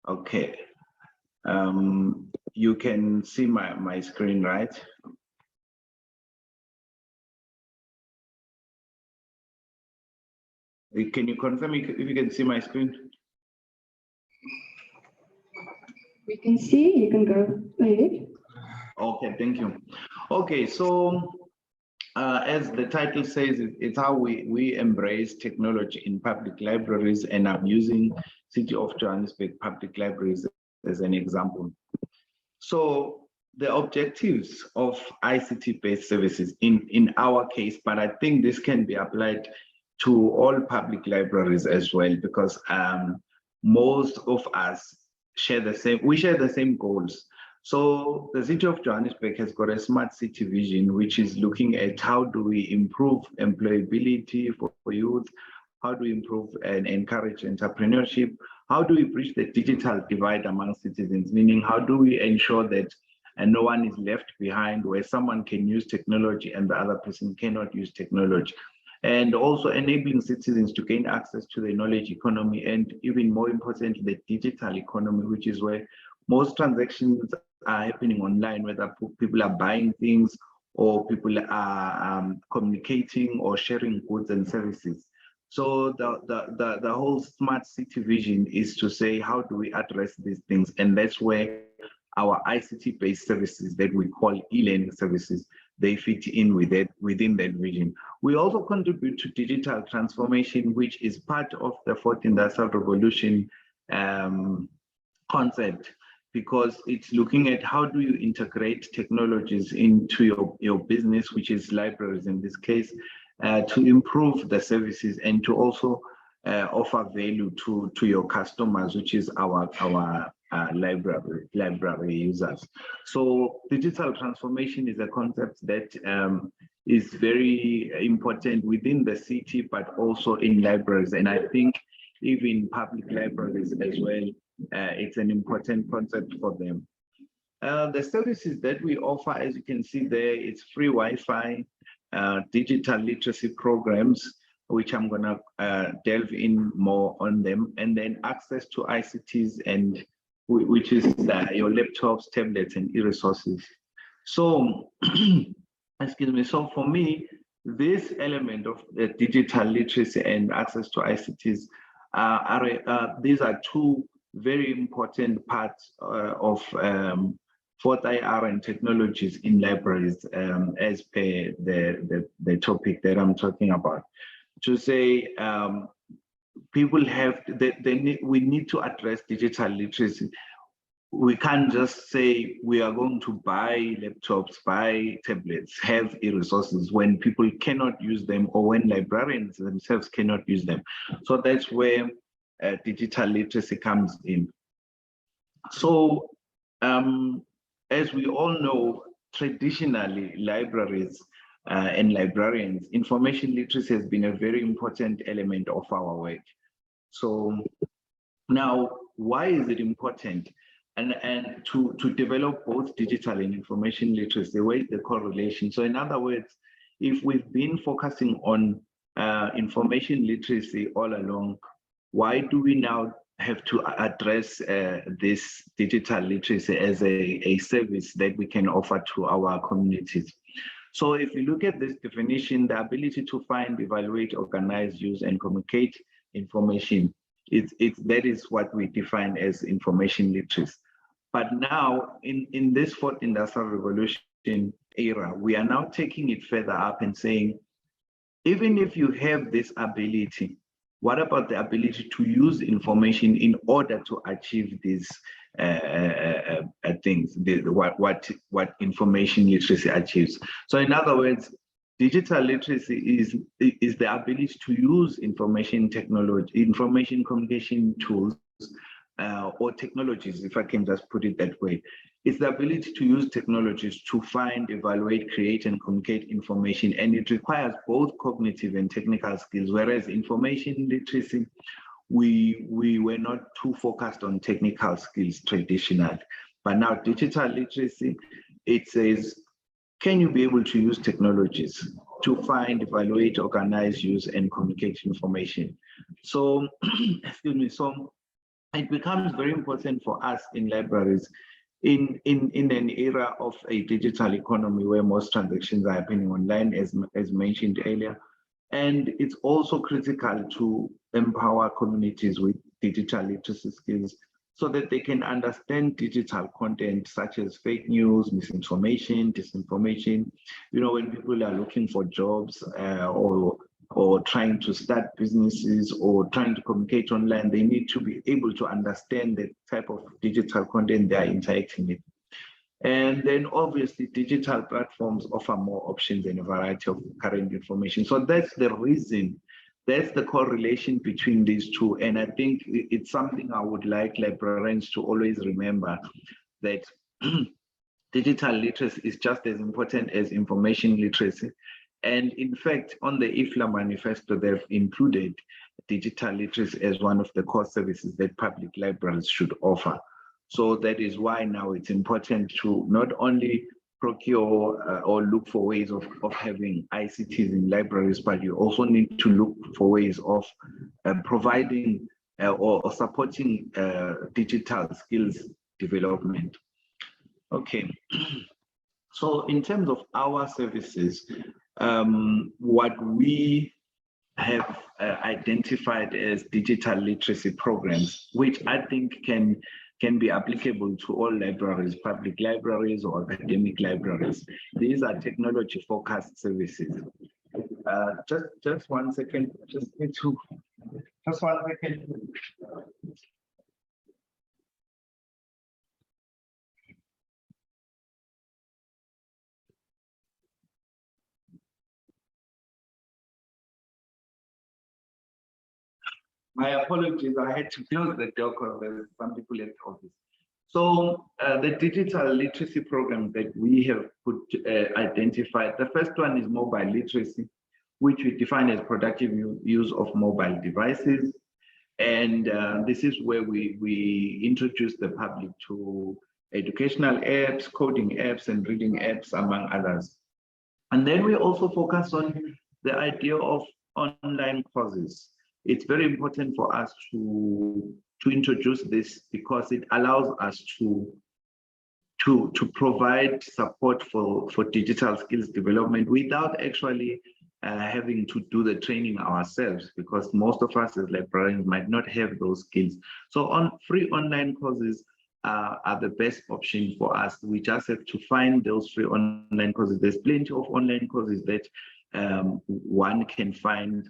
Speaker 4: Okay. You can see my screen, right? Can you confirm if you can see my screen?
Speaker 3: We can see, you can go ahead.
Speaker 4: Okay, thank you. Okay, so as the title says, it's how we embrace technology in public libraries, and I'm using City of Johannesburg Public Libraries as an example. So the objectives of ICT-based services in our case, but I think this can be applied to all public libraries as well, because most of us share the same goals. So the City of Johannesburg has got a smart city vision, which is looking at how do we improve employability for youth, how do we improve and encourage entrepreneurship, how do we bridge the digital divide among citizens, meaning how do we ensure that no one is left behind, where someone can use technology and the other person cannot use technology. And also enabling citizens to gain access to the knowledge economy, and even more importantly, the digital economy, which is where most transactions are happening online, whether people are buying things or people are communicating or sharing goods and services. So the whole smart city vision is to say, how do we address these things? And that's where our ICT-based services that we call e-learning services, they fit in with it, within that vision. We also contribute to digital transformation, which is part of the fourth industrial revolution concept, because it's looking at how do you integrate technologies into your business, which is libraries in this case, to improve the services and to also offer value to your customers, which is our library users. So digital transformation is a concept that is very important within the city, but also in libraries. And I think even public libraries as well, it's an important concept for them. The services that we offer, as you can see there, it's free Wi-Fi, digital literacy programs, which I'm gonna delve in more on them, and then access to ICTs, and which is your laptops, tablets, and e-resources. So, excuse me. So for me, this element of the digital literacy and access to ICTs these are two very important parts of fourth IR and technologies in libraries, as per the topic that I'm talking about. To say people have we need to address digital literacy. we can't just say we are going to buy laptops, buy tablets, have e-resources when people cannot use them or when librarians themselves cannot use them. So that's where digital literacy comes in. So as we all know, traditionally libraries and librarians, information literacy has been a very important element of our work. So now, why is it important? And to develop both digital and information literacy, where is the correlation? So in other words, if we've been focusing on information literacy all along, why do we now have to address this digital literacy as a service that we can offer to our communities? So if you look at this definition, the ability to find, evaluate, organize, use, and communicate information, that is what we define as information literacy. But now, in this fourth industrial revolution era, we are now taking it further up and saying, even if you have this ability, what about the ability to use information in order to achieve these things, what information literacy achieves? So in other words, digital literacy is the ability to use information technology, information communication tools, or technologies, if I can just put it that way. It's the ability to use technologies to find, evaluate, create, and communicate information, and it requires both cognitive and technical skills, whereas information literacy, we were not too focused on technical skills traditionally. But now digital literacy, it says, can you be able to use technologies to find, evaluate, organize, use, and communicate information? So, excuse me, so it becomes very important for us in libraries in an era of a digital economy where most transactions are happening online, as mentioned earlier. And it's also critical to empower communities with digital literacy skills so that they can understand digital content such as fake news, misinformation, disinformation. You know, when people are looking for jobs or trying to start businesses or trying to communicate online, they need to be able to understand the type of digital content they are interacting with. And then obviously digital platforms offer more options and a variety of current information. So that's the reason, that's the correlation between these two. And I think it's something I would like librarians to always remember, that digital literacy is just as important as information literacy. And in fact, on the IFLA manifesto, they've included digital literacy as one of the core services that public libraries should offer. So that is why now it's important to not only procure or look for ways of having ICTs in libraries, but you also need to look for ways of providing or supporting digital skills development. Okay, so in terms of our services, what we have identified as digital literacy programs, which I think can be applicable to all libraries, public libraries or academic libraries. These are technology-focused services. Just 1 second, just 1 second. My apologies, I had to close the door because there were some people at the office. So the digital literacy program that we have identified, the first one is mobile literacy, which we define as productive use of mobile devices. And this is where we introduce the public to educational apps, coding apps, and reading apps, among others. And then we also focus on the idea of online courses. It's very important for us to introduce this because it allows us to provide support for digital skills development without actually having to do the training ourselves, because most of us as librarians might not have those skills. So free online courses are the best option for us. We just have to find those free online courses. There's plenty of online courses that one can find.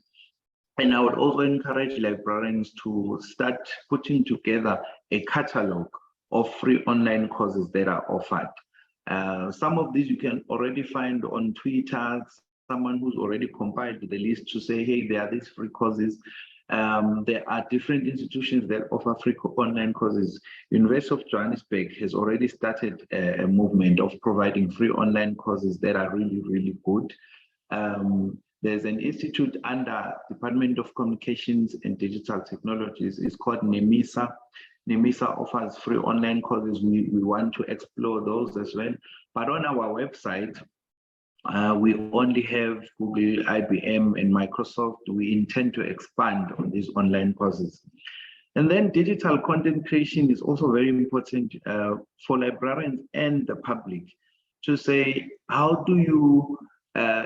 Speaker 4: And I would also encourage librarians to start putting together a catalog of free online courses that are offered. Some of these you can already find on Twitter, someone who's already compiled the list to say, hey, there are these free courses. There are different institutions that offer free online courses. University of Johannesburg has already started a movement of providing free online courses that are really, really good. There's an institute under Department of Communications and Digital Technologies. It's called NEMISA. NEMISA offers free online courses. We want to explore those as well. But on our website, we only have Google, IBM, and Microsoft. We intend to expand on these online courses. And then digital content creation is also very important for librarians and the public to say, how do you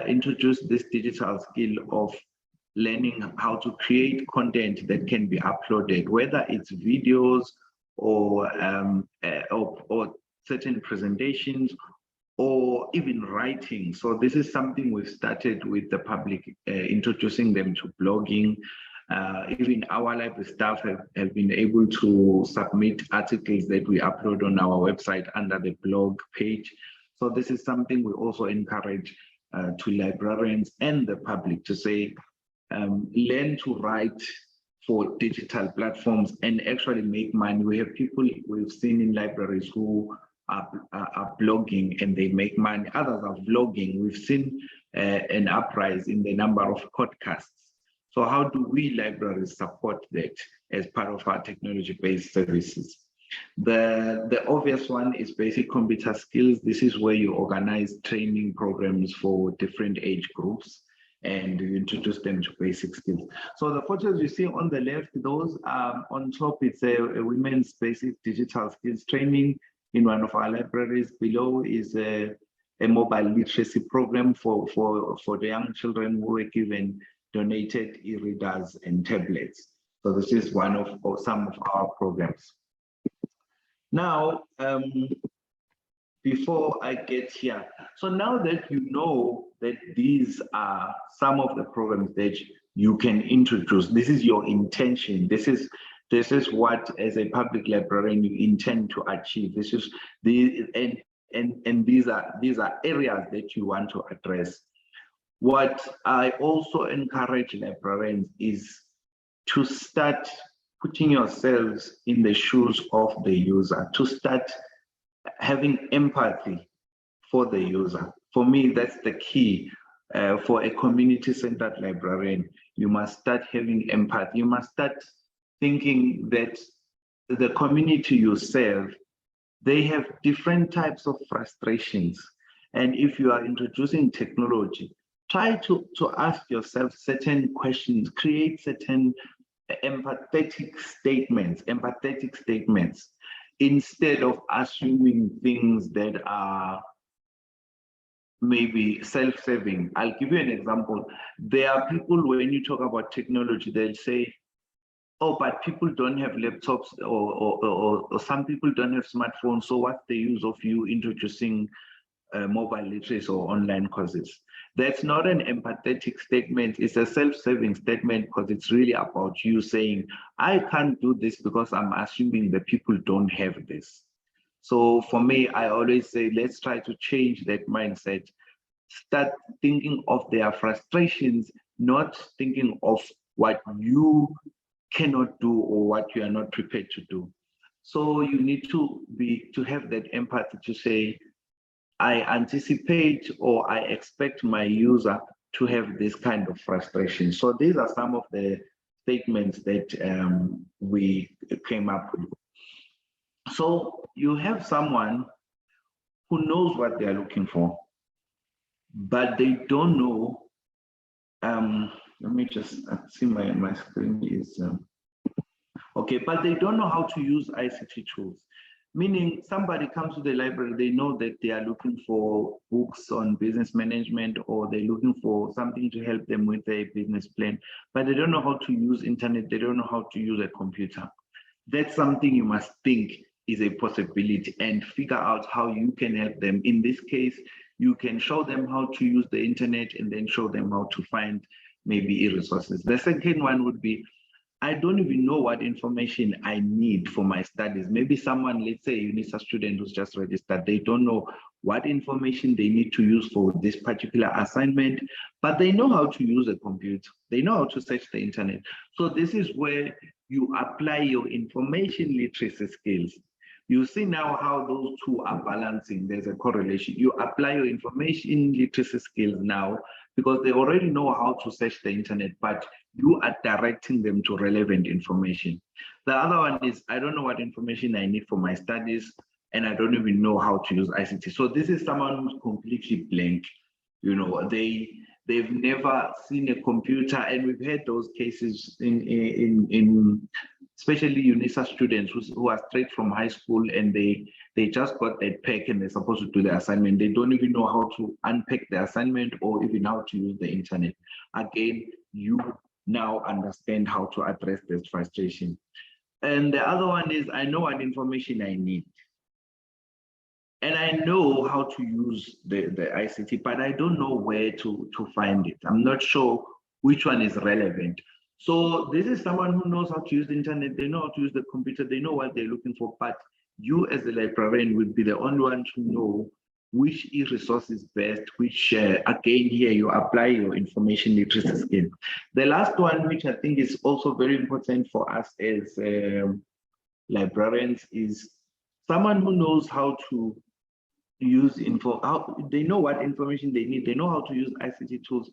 Speaker 4: introduce this digital skill of learning how to create content that can be uploaded, whether it's videos or certain presentations, or even writing. So this is something we've started with the public, introducing them to blogging. Even our library staff have been able to submit articles that we upload on our website under the blog page. So this is something we also encourage to librarians and the public to say, learn to write for digital platforms and actually make money. We have people we've seen in libraries who are blogging and they make money. Others are vlogging. We've seen an uprise in the number of podcasts. So how do we libraries support that as part of our technology-based services? The obvious one is basic computer skills. This is where you organize training programs for different age groups and you introduce them to basic skills. So the photos you see on the left, those are on top, it's a women's basic digital skills training in one of our libraries. Below is a mobile literacy program for the young children who were given donated e-readers and tablets. So this is one of some of our programs. Now, before I get here, so now that you know that these are some of the programs that you can introduce, this is your intention. This is what, as a public librarian, you intend to achieve. This is and these are areas that you want to address. What I also encourage librarians is to start putting yourselves in the shoes of the user, to start having empathy for the user. For me, that's the key. For a community-centered librarian, you must start having empathy. You must start thinking that the community you serve, they have different types of frustrations. And if you are introducing technology, try to ask yourself certain questions, create certain empathetic statements, instead of assuming things that are maybe self-serving. I'll give you an example. There are people, when you talk about technology, they'll say, oh, but people don't have laptops or some people don't have smartphones, so what's the use of you introducing mobile literacy or online courses? That's not an empathetic statement. It's a self-serving statement because it's really about you saying, I can't do this because I'm assuming that people don't have this. So for me, I always say, let's try to change that mindset. Start thinking of their frustrations, not thinking of what you cannot do or what you are not prepared to do. So you need to have that empathy to say, I anticipate or I expect my user to have this kind of frustration. So these are some of the statements that we came up with. So you have someone who knows what they are looking for, but they don't know. Let me just see my screen is okay, but they don't know how to use ICT tools. Meaning somebody comes to the library, they know that they are looking for books on business management or they're looking for something to help them with their business plan, but they don't know how to use internet, they don't know how to use a computer. That's something you must think is a possibility and figure out how you can help them. In this case, you can show them how to use the internet and then show them how to find maybe e-resources. The second one would be, I don't even know what information I need for my studies. Maybe someone, let's say a UNISA student who's just registered, they don't know what information they need to use for this particular assignment, but they know how to use a computer. They know how to search the internet. So this is where you apply your information literacy skills. You see now how those two are balancing. There's a correlation. You apply your information literacy skills now because they already know how to search the internet, but you are directing them to relevant information. The other one is, I don't know what information I need for my studies, and I don't even know how to use ICT. So this is someone who's completely blank. You know, they've never seen a computer, and we've had those cases in especially UNISA students who are straight from high school, and they just got that pack and they're supposed to do the assignment. They don't even know how to unpack the assignment or even how to use the internet. Again, you now understand how to address this frustration. And the other one is, I know what information I need. And I know how to use the ICT, but I don't know where to find it. I'm not sure which one is relevant. So this is someone who knows how to use the internet, they know how to use the computer, they know what they're looking for, but you as a librarian would be the only one to know which e-resource is best, which, again, here you apply your information literacy skill. The last one, which I think is also very important for us as librarians, is someone who knows how to use they know what information they need, they know how to use ICT tools,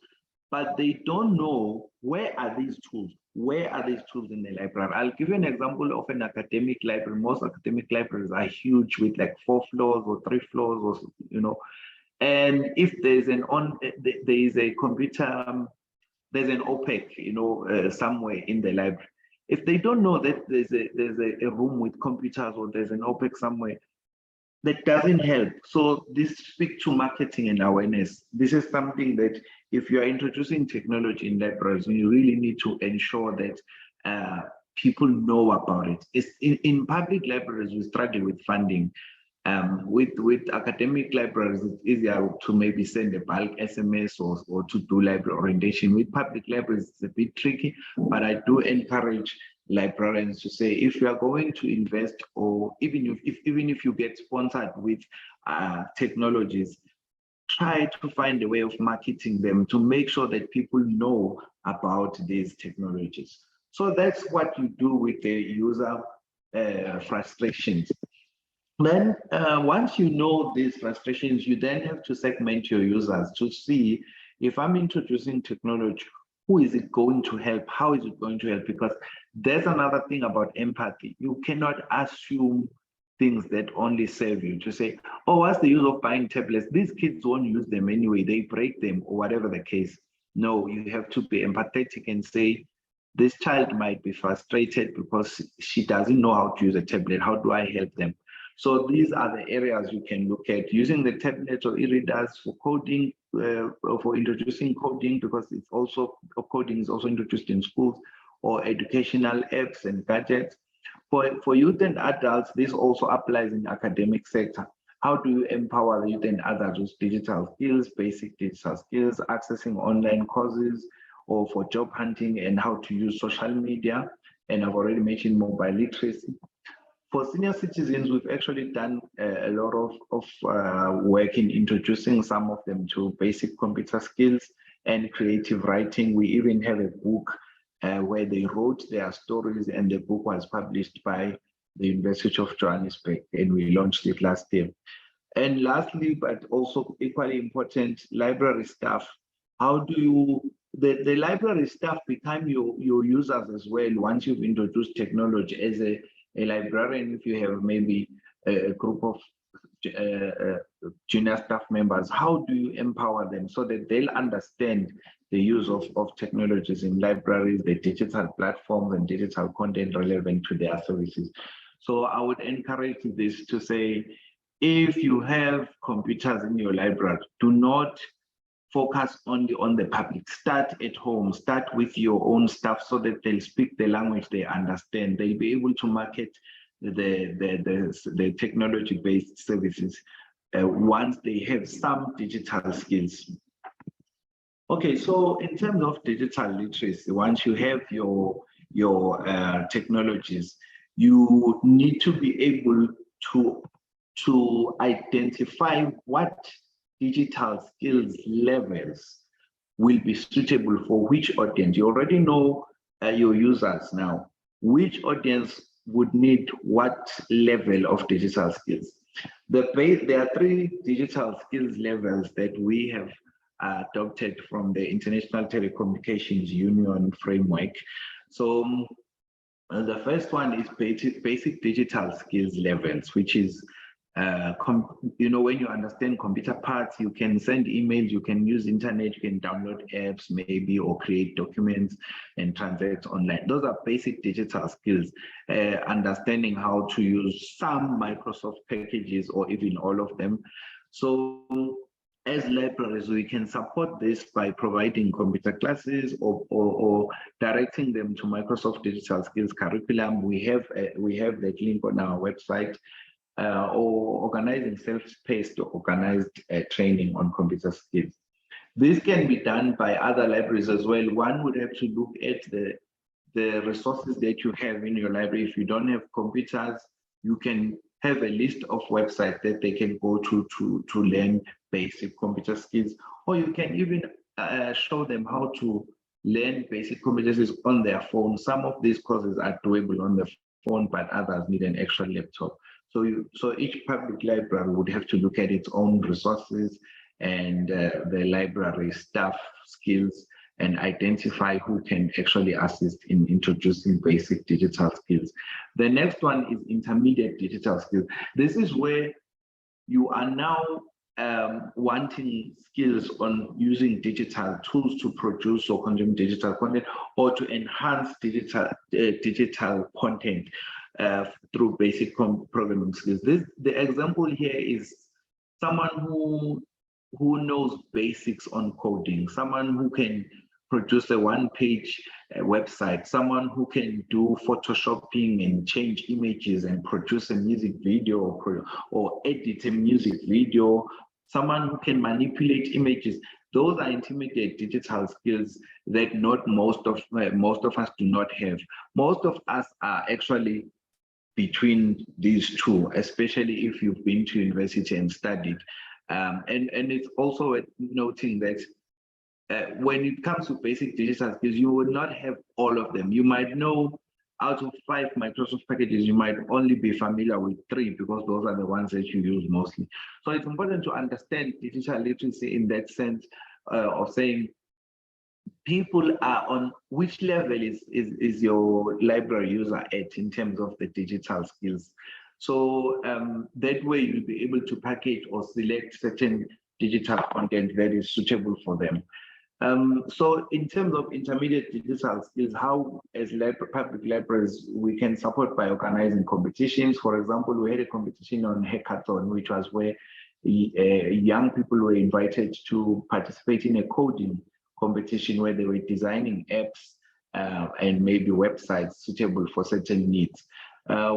Speaker 4: but they don't know where are these tools, where are these tools in the library. I'll give you an example of an academic library. Most academic libraries are huge with like 4 floors or 3 floors, or, you know, and if there's there is a computer, there's an OPEC, you know, somewhere in the library. If they don't know that there's a room with computers or there's an OPEC somewhere, that doesn't help. So this speaks to marketing and awareness. This is something that if you are introducing technology in libraries, you really need to ensure that people know about it. It's in public libraries, we struggle with funding. With academic libraries, it's easier to maybe send a bulk SMS or to do library orientation. With public libraries, it's a bit tricky, but I do encourage librarians to say, if you are going to invest, or even if you get sponsored with technologies, try to find a way of marketing them to make sure that people know about these technologies. So that's what you do with the user frustrations. Then once you know these frustrations, you then have to segment your users to see, if I'm introducing technology, who is it going to help? How is it going to help? Because there's another thing about empathy. You cannot assume things that only serve you, to say, oh, what's the use of buying tablets? These kids won't use them anyway, they break them, or whatever the case. No, you have to be empathetic and say, this child might be frustrated because she doesn't know how to use a tablet. How do I help them? So these are the areas you can look at, using the tablets or e-readers for coding, for introducing coding, because it's also, coding is also introduced in schools, or educational apps and gadgets. For youth and adults, this also applies in academic sector. How do you empower the youth and adults with digital skills, basic digital skills, accessing online courses, or for job hunting, and how to use social media? And I've already mentioned mobile literacy. For senior citizens, we've actually done a lot of work in introducing some of them to basic computer skills and creative writing. We even have a book where they wrote their stories, and the book was published by the University of Johannesburg, and we launched it last year. And lastly, but also equally important, library staff. How do you, the library staff become your users as well once you've introduced technology? As a librarian, if you have maybe a group of junior staff members, how do you empower them so that they'll understand the use of technologies in libraries, the digital platforms and digital content relevant to their services? So I would encourage this to say, if you have computers in your library, do not focus only on the public. Start at home, start with your own staff so that they'll speak the language they understand. They'll be able to market the technology-based services once they have some digital skills. Okay, so in terms of digital literacy, once you have your your technologies, you need to be able to identify what digital skills levels will be suitable for which audience. You already know your users now. Which audience would need what level of digital skills? There are 3 digital skills levels that we have adopted from the International Telecommunications Union framework. So the first one is basic digital skills levels, which is when you understand computer parts, you can send emails, you can use internet, you can download apps maybe, or create documents and transact online. Those are basic digital skills. Understanding how to use some Microsoft packages or even all of them. So as libraries, we can support this by providing computer classes or directing them to Microsoft Digital Skills curriculum. We have that link on our website. Or organizing self-paced or organized training on computer skills. This can be done by other libraries as well. One would have to look at the resources that you have in your library. If you don't have computers, you can have a list of websites that they can go to learn basic computer skills, or you can even show them how to learn basic computer skills on their phone. Some of these courses are doable on the phone, but others need an extra laptop. So each public library would have to look at its own resources and the library staff skills and identify who can actually assist in introducing basic digital skills. The next one is intermediate digital skills. This is where you are now wanting skills on using digital tools to produce or consume digital content, or to enhance digital content through basic programming skills. The example here is someone who knows basics on coding, someone who can produce a one-page website, someone who can do photoshopping and change images and produce a music video or edit a music video, someone who can manipulate images. Those are intermediate digital skills that most of us do not have. Most of us are actually between these two, especially if you've been to university and studied. And it's also worth noting that when it comes to basic digital skills, you will not have all of them. You might know out of 5 Microsoft packages, you might only be familiar with 3 because those are the ones that you use mostly. So it's important to understand digital literacy in that sense of saying people are on which level is your library user at in terms of the digital skills. So that way you'll be able to package or select certain digital content that is suitable for them. So in terms of intermediate digital skills, how as public libraries we can support by organizing competitions. For example, we had a competition on hackathon, which was where young people were invited to participate in a coding competition where they were designing apps and maybe websites suitable for certain needs.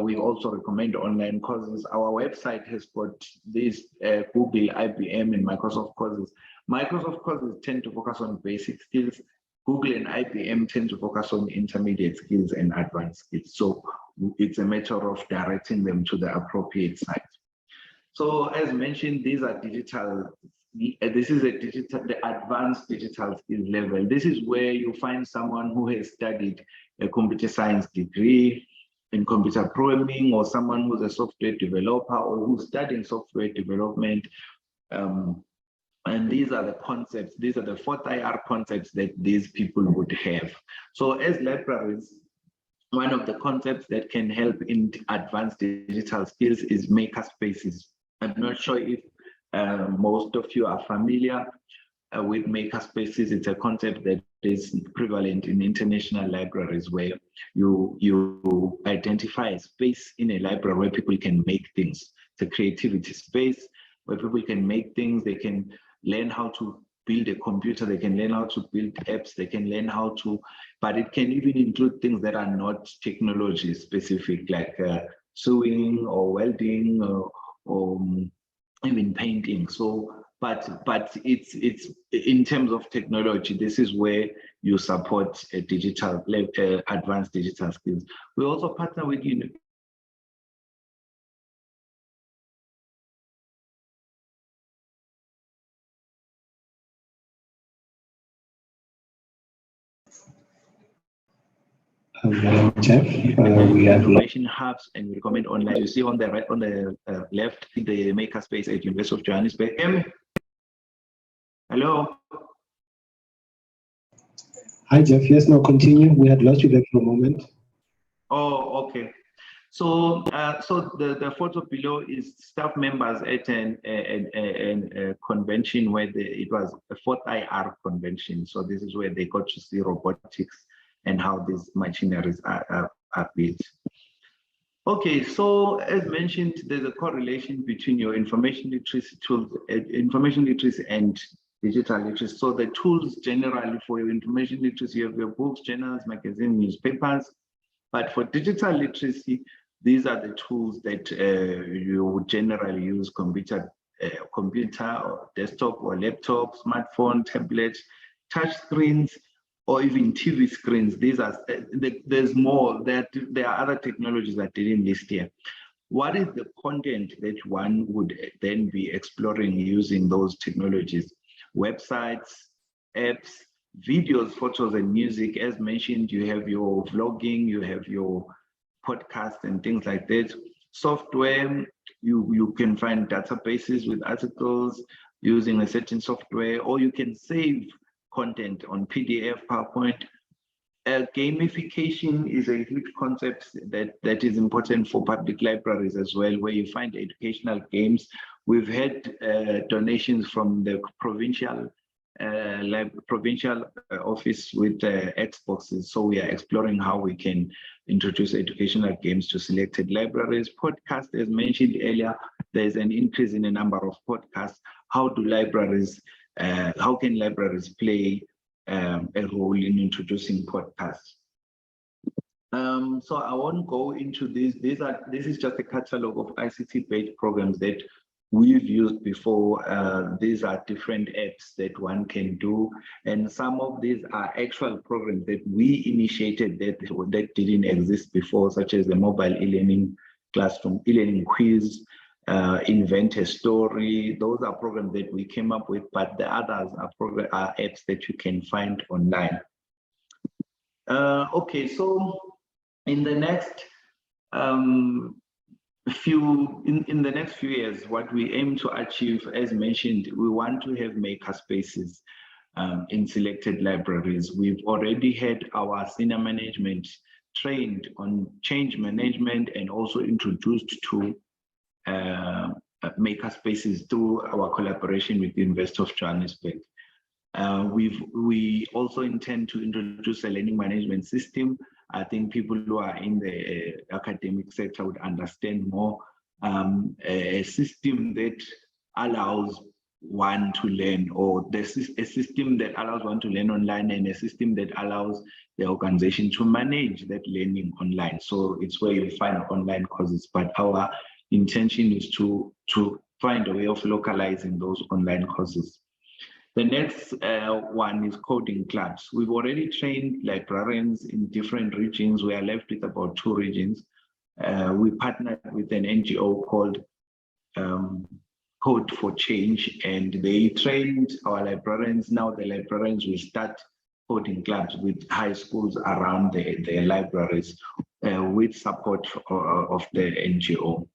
Speaker 4: We also recommend online courses. Our website has got these Google, IBM, and Microsoft courses. Microsoft courses tend to focus on basic skills. Google and IBM tend to focus on intermediate skills and advanced skills. So it's a matter of directing them to the appropriate site. So as mentioned, these are digital. This is the advanced digital skills level. This is where you find someone who has studied a computer science degree in computer programming, or someone who's a software developer or who's studying software development. And these are the concepts, these are the 4th IR concepts that these people would have. So as libraries, one of the concepts that can help in advanced digital skills is makerspaces. I'm not sure if most of you are familiar with makerspaces. It's a concept that is prevalent in international libraries where you identify a space in a library where people can make things. It's a creativity space where people can make things. They can learn how to build a computer, they can learn how to build apps, they can learn how to, but it can even include things that are not technology specific, like sewing or welding or even painting. So but it's in terms of technology, this is where you support digital advanced digital skills. We also partner with
Speaker 2: Jeff, we have
Speaker 4: innovation hubs, and we recommend online. You see on the right, on the left, the makerspace at University of Johannesburg. Hello.
Speaker 2: Hi, Jeff. Yes, no, continue. We had lost you there for a moment.
Speaker 4: Oh, okay. So, the photo below is staff members at a convention where it was a 4th IR convention. So this is where they got to see robotics and how these machineries are built. Okay, so as mentioned, there's a correlation between your information literacy tools, information literacy and digital literacy. So the tools generally for your information literacy, you have your books, journals, magazines, newspapers. But for digital literacy, these are the tools that you would generally use: computer or desktop or laptop, smartphone, tablet, touch screens, or even TV screens. These are there's more. There are other technologies that didn't list here. What is the content that one would then be exploring using those technologies? Websites, apps, videos, photos, and music. As mentioned, you have your vlogging, you have your podcast and things like that. Software, you can find databases with articles using a certain software, or you can save content on PDF, PowerPoint. Gamification is a huge concept that is important for public libraries as well, where you find educational games. We've had donations from the provincial office with Xboxes. So we are exploring how we can introduce educational games to selected libraries. Podcast, as mentioned earlier, there's an increase in the number of podcasts. How can libraries play a role in introducing podcasts? So I won't go into this. This is just a catalog of ICT-based programs that we've used before. These are different apps that one can do, and some of these are actual programs that we initiated that didn't exist before, such as the mobile e-learning classroom, e-learning quiz, invent a story. Those are programs that we came up with, but the others are apps that you can find online. Okay, so in the next in the next few years, what we aim to achieve, as mentioned, we want to have maker spaces in selected libraries. We've already had our senior management trained on change management and also introduced to maker spaces through our collaboration with the University of Johannesburg. We also intend to introduce a learning management system. I think people who are in the academic sector would understand more. A system that allows one to learn, or a system that allows one to learn online, and a system that allows the organization to manage that learning online. So it's where you find online courses, but our intention is to find a way of localizing those online courses. The next one is coding clubs. We've already trained librarians in different regions. We are left with about 2 regions. We partnered with an NGO called Code for Change, and they trained our librarians. Now the librarians will start coding clubs with high schools around their libraries with support of the NGO.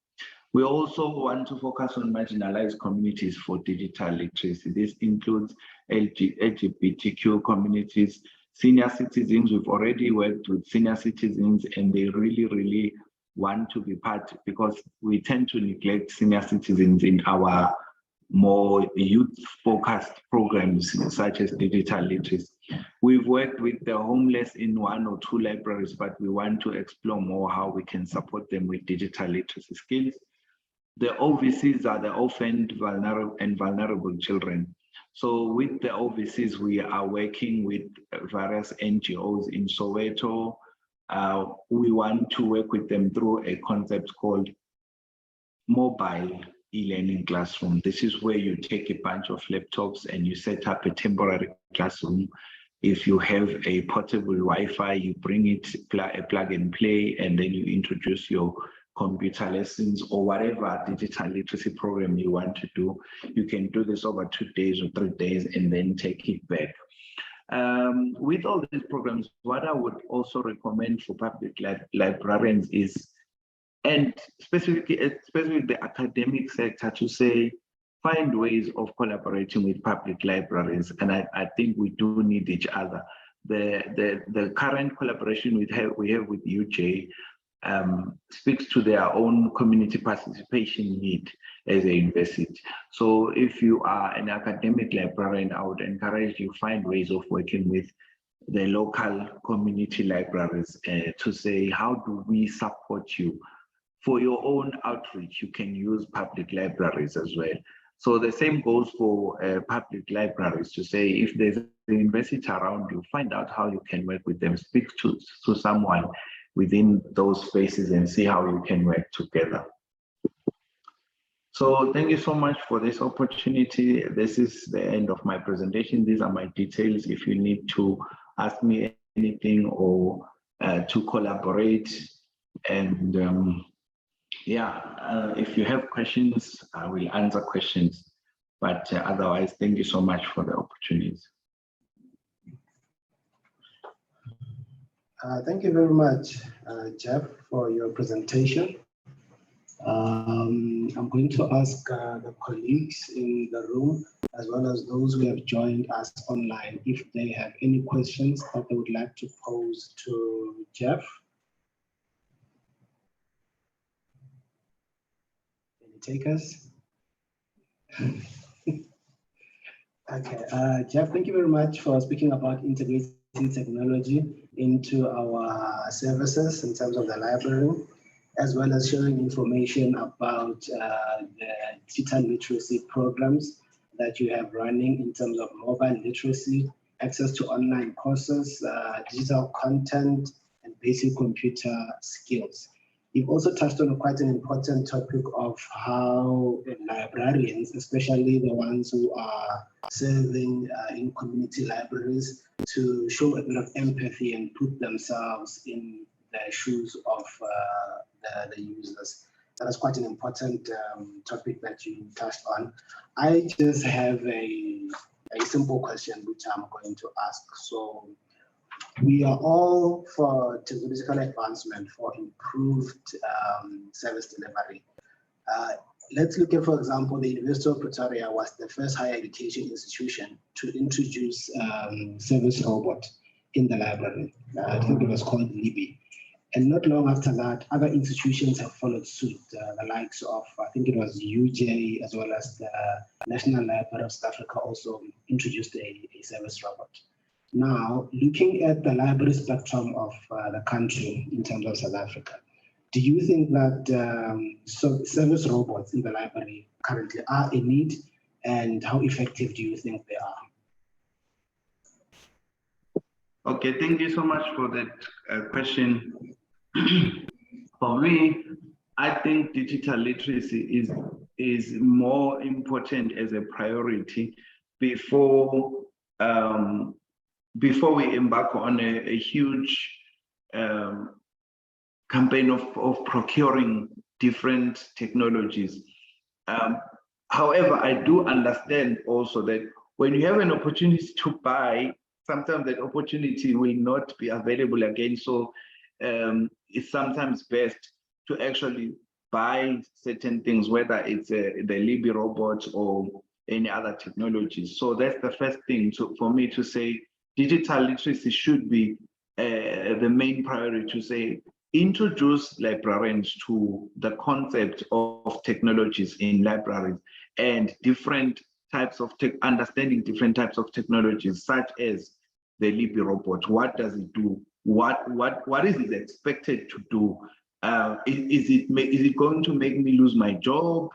Speaker 4: We also want to focus on marginalized communities for digital literacy. This includes LGBTQ communities, senior citizens. We've already worked with senior citizens, and they really want to be part, because we tend to neglect senior citizens in our more youth-focused programs such as digital literacy. We've worked with the homeless in 1 or 2 libraries, but we want to explore more how we can support them with digital literacy skills. The OVCs are the orphaned, vulnerable children. So with the OVCs, we are working with various NGOs in Soweto. We want to work with them through a concept called mobile e-learning classroom. This is where you take a bunch of laptops and you set up a temporary classroom. If you have a portable Wi-Fi, you bring it, plug and play, and then you introduce your computer lessons or whatever digital literacy program you want to do. You can do this over 2 days or 3 days and then take it back. With all these programs, what I would also recommend for public librarians is, and specifically the academic sector, to say, find ways of collaborating with public libraries. And I think we do need each other. The current collaboration we have with UJ speaks to their own community participation need as a university. So if you are an academic librarian, I would encourage you find ways of working with the local community libraries to say, how do we support you? For your own outreach, you can use public libraries as well. So the same goes for public libraries, to say, if there's a university around you, find out how you can work with them, speak to someone within those spaces and see how you can work together. So thank you so much for this opportunity. This is the end of my presentation. These are my details. If you need to ask me anything or to collaborate, and if you have questions, I will answer questions. But otherwise, thank you so much for the opportunity.
Speaker 2: Thank you very much, Jeff, for your presentation. I'm going to ask the colleagues in the room, as well as those who have joined us online, if they have any questions that they would like to pose to Jeff. Any takers? Okay, Jeff, thank you very much for speaking about integrating technology into our services in terms of the library, as well as sharing information about the digital literacy programs that you have running in terms of mobile literacy, access to online courses, digital content, and basic computer skills. You've also touched on quite an important topic of how librarians, especially the ones who are serving in community libraries, to show a bit of empathy and put themselves in the shoes of the users. That is quite an important topic that you touched on. I just have a simple question which I'm going to ask. So we are all for technological advancement, for improved service delivery. Let's look at, for example, the University of Pretoria was the first higher education institution to introduce service robot in the library. I think it was called Libby. And not long after that, other institutions have followed suit, the likes of, I think it was UJ, as well as the National Library of South Africa also introduced a service robot. Now, looking at the library spectrum of the country in terms of South Africa, do you think that service robots in the library currently are a need, and how effective do you think they are?
Speaker 4: Okay, thank you so much for that question. For me, I think digital literacy is more important as a priority before we embark on a huge campaign of procuring different technologies. However, I do understand also that when you have an opportunity to buy, sometimes that opportunity will not be available again. So it's sometimes best to actually buy certain things, whether it's the Libby robot or any other technologies. So that's the first thing for me to say. Digital literacy should be the main priority, to say, introduce librarians to the concept of technologies in libraries and different types of understanding different types of technologies, such as the Libby robot. What does it do? What is it expected to do? Is it going to make me lose my job?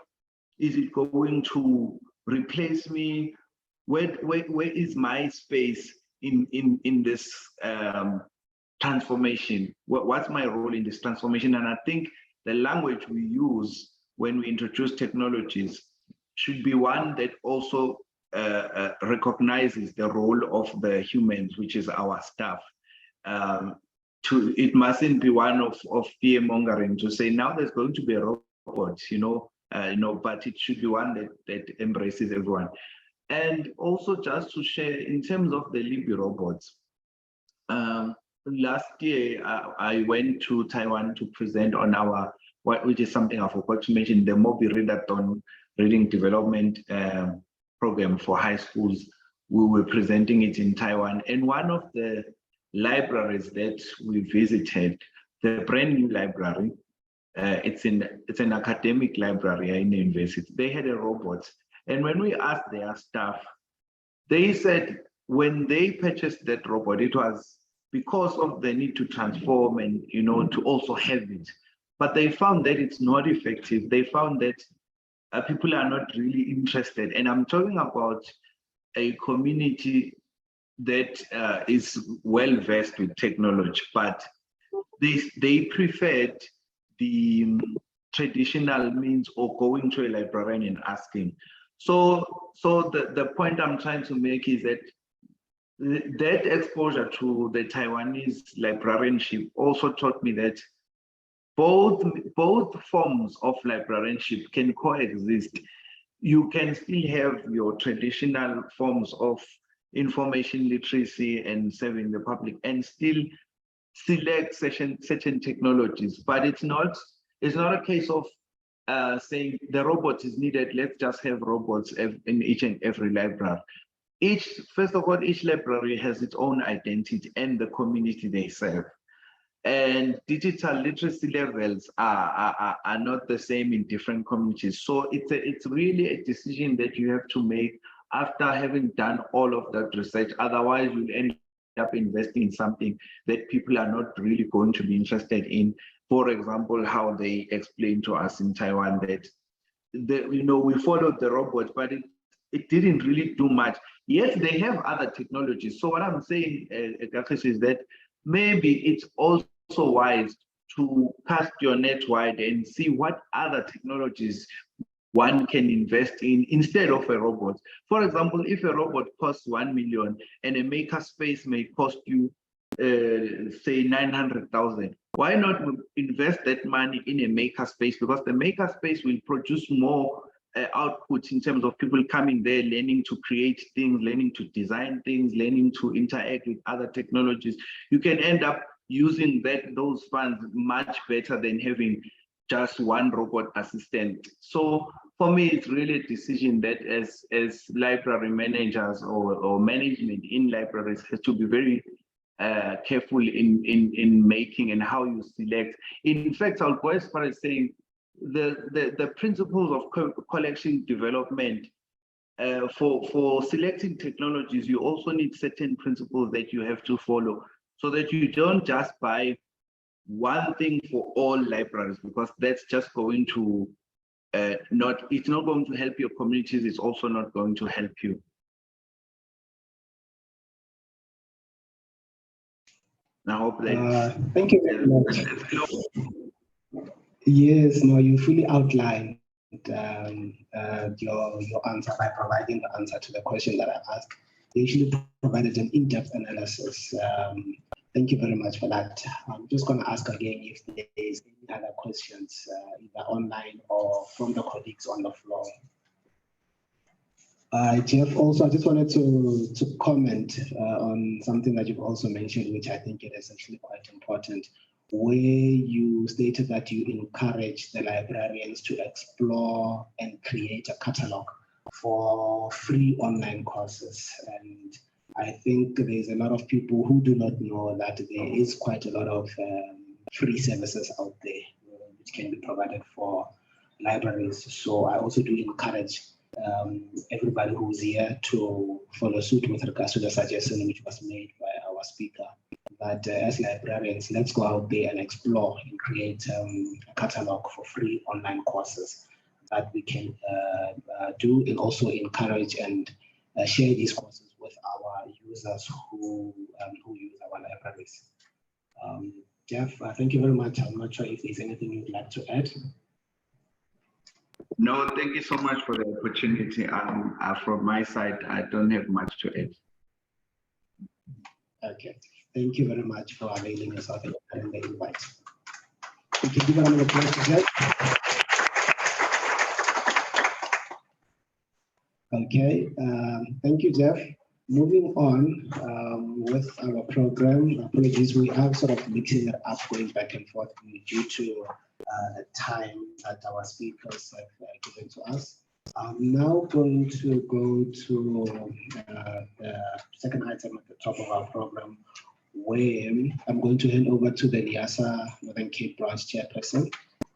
Speaker 4: Is it going to replace me? Where is my space in this transformation? What's my role in this transformation? And I think the language we use when we introduce technologies should be one that also recognizes the role of the humans, which is our staff. It mustn't be one of fear mongering to say now there's going to be a robot, but it should be one that embraces everyone. And also just to share in terms of the Libby robots, last year I went to Taiwan to present on our, which is something I forgot to mention, the Mobi Readathon Reading Development Program for high schools. We were presenting it in Taiwan, and one of the libraries that we visited, the brand new library, it's an academic library in the university. They had a robot, and when we asked their staff, they said when they purchased that robot, it was because of the need to transform and to also have it. But they found that it's not effective. They found that people are not really interested. And I'm talking about a community that is well versed with technology, but they preferred the traditional means of going to a librarian and asking. So the point I'm trying to make is that exposure to the Taiwanese librarianship also taught me that both forms of librarianship can coexist. You can still have your traditional forms of information literacy and serving the public and still select certain technologies, but it's not a case of saying the robot is needed, let's just have robots in each and every library. First of all, each library has its own identity and the community they serve. And digital literacy levels are not the same in different communities. So it's really a decision that you have to make after having done all of that research. Otherwise, you'll end up investing in something that people are not really going to be interested in. For example, how they explained to us in Taiwan that we followed the robot, but it didn't really do much. Yes, they have other technologies. So what I'm saying, is that maybe it's also wise to cast your net wide and see what other technologies one can invest in instead of a robot. For example, if a robot costs 1 million and a makerspace may cost you, say 900,000, why not invest that money in a makerspace? Because the makerspace will produce more output in terms of people coming there, learning to create things, learning to design things, learning to interact with other technologies. You can end up using those funds much better than having just one robot assistant. So for me, it's really a decision that as library managers or management in libraries has to be very careful in making and how you select. In fact, I'll go as far as saying the principles of collection development, for selecting technologies, you also need certain principles that you have to follow so that you don't just buy one thing for all libraries, because that's just going to it's not going to help your communities, it's also not going to help you. I hope that
Speaker 2: thank you very much. Yes, no, you fully outlined your answer by providing the answer to the question that I asked. You actually provided an in-depth analysis. Thank you very much for that. I'm just going to ask again if there is any other questions, either online or from the colleagues on the floor. Jeff, also, I just wanted to comment on something that you've also mentioned, which I think is actually quite important, where you stated that you encourage the librarians to explore and create a catalog for free online courses. And I think there's a lot of people who do not know that there is quite a lot of free services out there which can be provided for libraries. So I also do encourage everybody who's here to follow suit with regards to the suggestion which was made by our speaker, that as librarians, let's go out there and explore and create a catalog for free online courses that we can do, and also encourage and share these courses with our users who use our libraries. Jeff, thank you very much. I'm not sure if there's anything you'd like to add.
Speaker 4: No, thank you so much for the opportunity. From my side, I don't have much to add.
Speaker 2: Okay, thank you very much for availing yourself and the invite. Thank you. Give a round of applause to Jeff. Okay, thank you, Jeff. Moving on with our program. Apologies, we are sort of mixing it up, going back and forth due to the time that our speakers have given to us. I'm now going to go to the second item at the top of our program, where I'm going to hand over to the LIASA Northern Cape Branch Chairperson,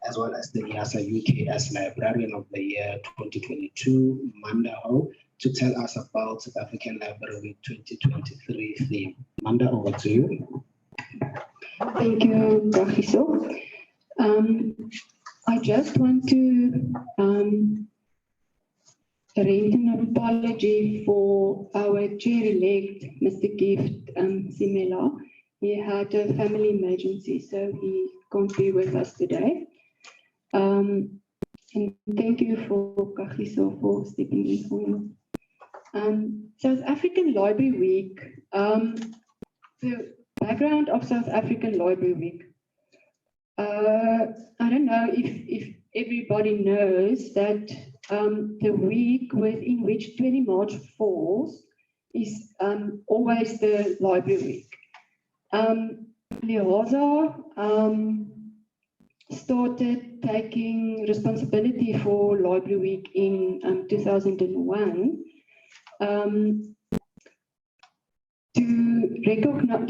Speaker 2: as well as the LIASA UK as Librarian of the Year 2022, Manda Ho, to tell us about South African Library Week 2023 theme. Manda, over to you.
Speaker 3: Thank you, Kagiso. I just want to render an apology for our chair-elect, Mr. Gift Simela. He had a family emergency, so he can't be with us today. And thank you for Kagiso for stepping in for me. South African Library Week. The background of South African Library Week. I don't know if everybody knows that the week within which 20 March falls is always the Library Week. LIASA started taking responsibility for Library Week in 2001.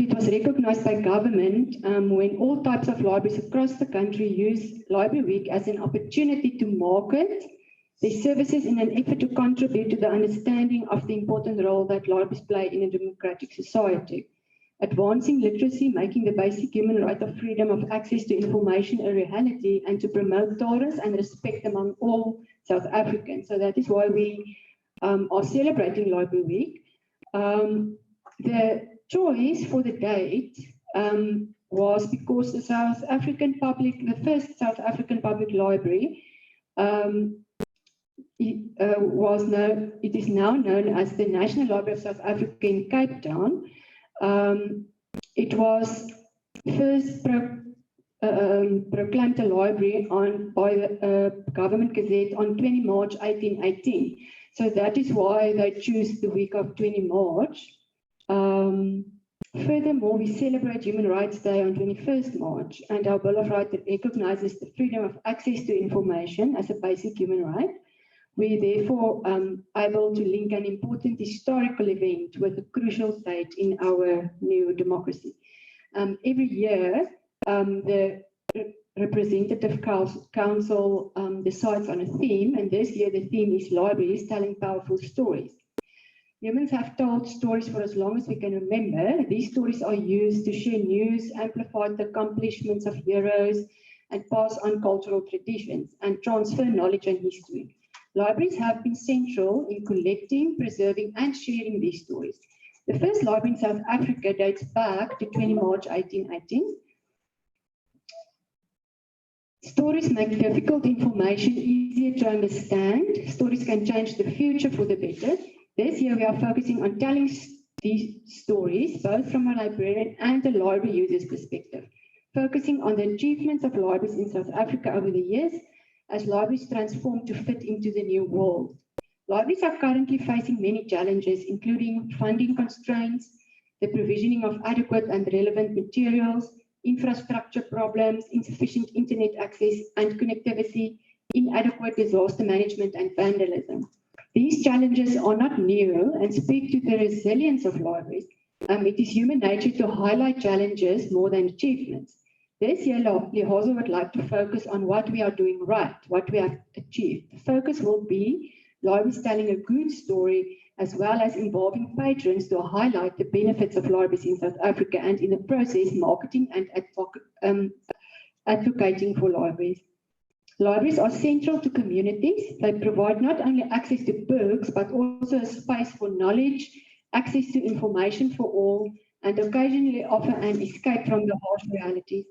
Speaker 3: It was recognized by government when all types of libraries across the country use Library Week as an opportunity to market their services in an effort to contribute to the understanding of the important role that libraries play in a democratic society. Advancing literacy, making the basic human right of freedom of access to information a reality, and to promote tolerance and respect among all South Africans. So that is why we are celebrating Library Week. The choice for the date was because the first South African public library it is now known as the National Library of South Africa in Cape Town. It was first proclaimed a library by the government gazette on 20 March 1818. So that is why they choose the week of 20 March. Furthermore, we celebrate Human Rights Day on 21st March, and our Bill of Rights recognizes the freedom of access to information as a basic human right. We are therefore able to link an important historical event with a crucial date in our new democracy. Every year, the Representative Council decides on a theme, and this year the theme is Libraries Telling Powerful Stories. Humans have told stories for as long as we can remember. These stories are used to share news, amplify the accomplishments of heroes, and pass on cultural traditions and transfer knowledge and history. Libraries have been central in collecting, preserving, and sharing these stories. The first library in South Africa dates back to 20 March 1818. Stories make difficult information easier to understand. Stories can change the future for the better. This year, we are focusing on telling these stories, both from a librarian and a library user's perspective, focusing on the achievements of libraries in South Africa over the years as libraries transform to fit into the new world. Libraries are currently facing many challenges, including funding constraints, the provisioning of adequate and relevant materials, infrastructure problems, insufficient internet access and connectivity, inadequate disaster management, and vandalism. These challenges are not new and speak to the resilience of libraries. It is human nature to highlight challenges more than achievements. This year, LIASA would like to focus on what we are doing right, what we have achieved. The focus will be libraries telling a good story, as well as involving patrons to highlight the benefits of libraries in South Africa, and in the process, marketing and advocating for libraries. Libraries are central to communities. They provide not only access to books, but also a space for knowledge, access to information for all, and occasionally offer an escape from the harsh realities.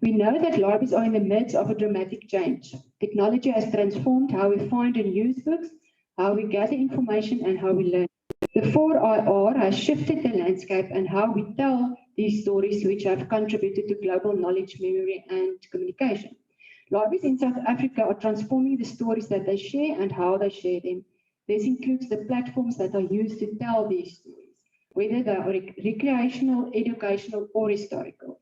Speaker 3: We know that libraries are in the midst of a dramatic change. Technology has transformed how we find and use books, how we gather information, and how we learn. The 4IR has shifted the landscape and how we tell these stories, which have contributed to global knowledge, memory, and communication. Libraries in South Africa are transforming the stories that they share and how they share them. This includes the platforms that are used to tell these stories, whether they are recreational, educational, or historical.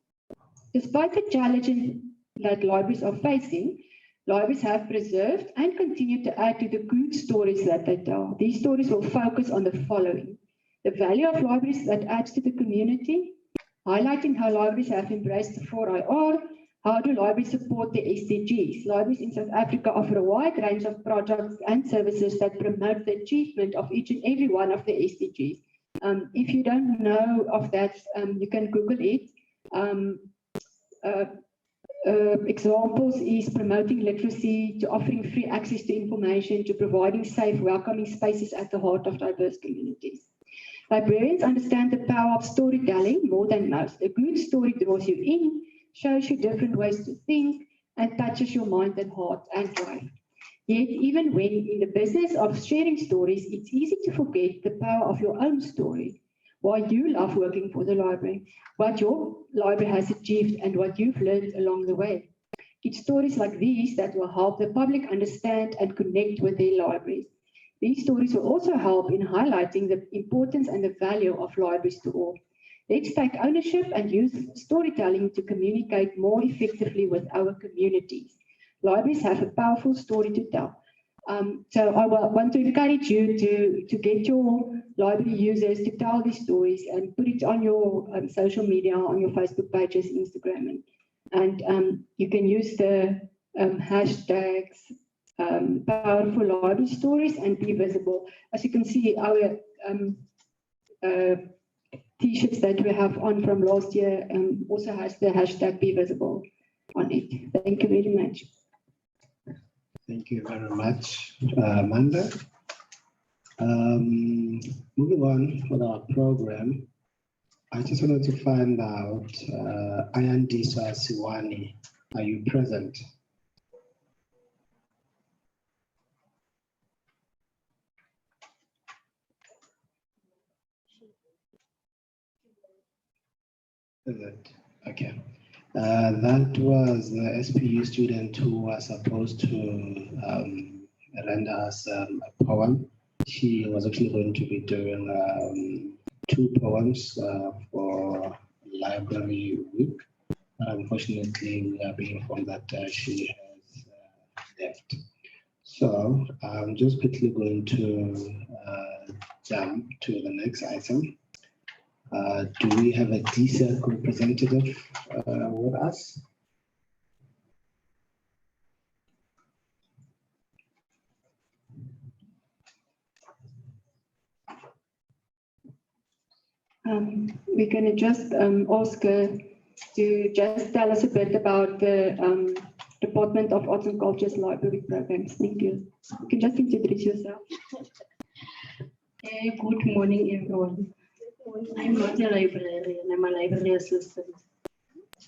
Speaker 3: Despite the challenges that libraries are facing, libraries have preserved and continue to add to the good stories that they tell. These stories will focus on the following: the value of libraries that adds to the community, highlighting how libraries have embraced the 4IR, how do libraries support the SDGs. Libraries in South Africa offer a wide range of projects and services that promote the achievement of each and every one of the SDGs. If you don't know of that, you can Google it. Examples is promoting literacy, to offering free access to information, to providing safe, welcoming spaces at the heart of diverse communities. Librarians understand the power of storytelling more than most. A good story draws you in, shows you different ways to think, and touches your mind and heart and life. Yet, even when in the business of sharing stories, it's easy to forget the power of your own story. Why you love working for the library, what your library has achieved, and what you've learned along the way. It's stories like these that will help the public understand and connect with their libraries. These stories will also help in highlighting the importance and the value of libraries to all. Let's take ownership and use storytelling to communicate more effectively with our communities. Libraries have a powerful story to tell. So I want to encourage you to get your library users to tell these stories and put it on your social media, on your Facebook pages, Instagram, and you can use the hashtags powerful library stories and be visible. As you can see, our T-shirts that we have on from last year also has the hashtag be visible on it. Thank you very much.
Speaker 2: Thank you very much, Amanda. Moving on with our program, I just wanted to find out, Ayandisa Siwani, are you present? Is it? Okay. That was the SPU student who was supposed to render us a poem. She was actually going to be doing 2 poems for Library Week. Unfortunately, we are being informed that she has left. So I'm just quickly going to jump to the next item. Do we have a DSEC representative with us?
Speaker 3: We're going to just ask her to just tell us a bit about the Department of Arts and Culture's library programs. Thank you. You can just introduce yourself.
Speaker 5: Good morning, everyone. I'm not a librarian, I'm a library assistant.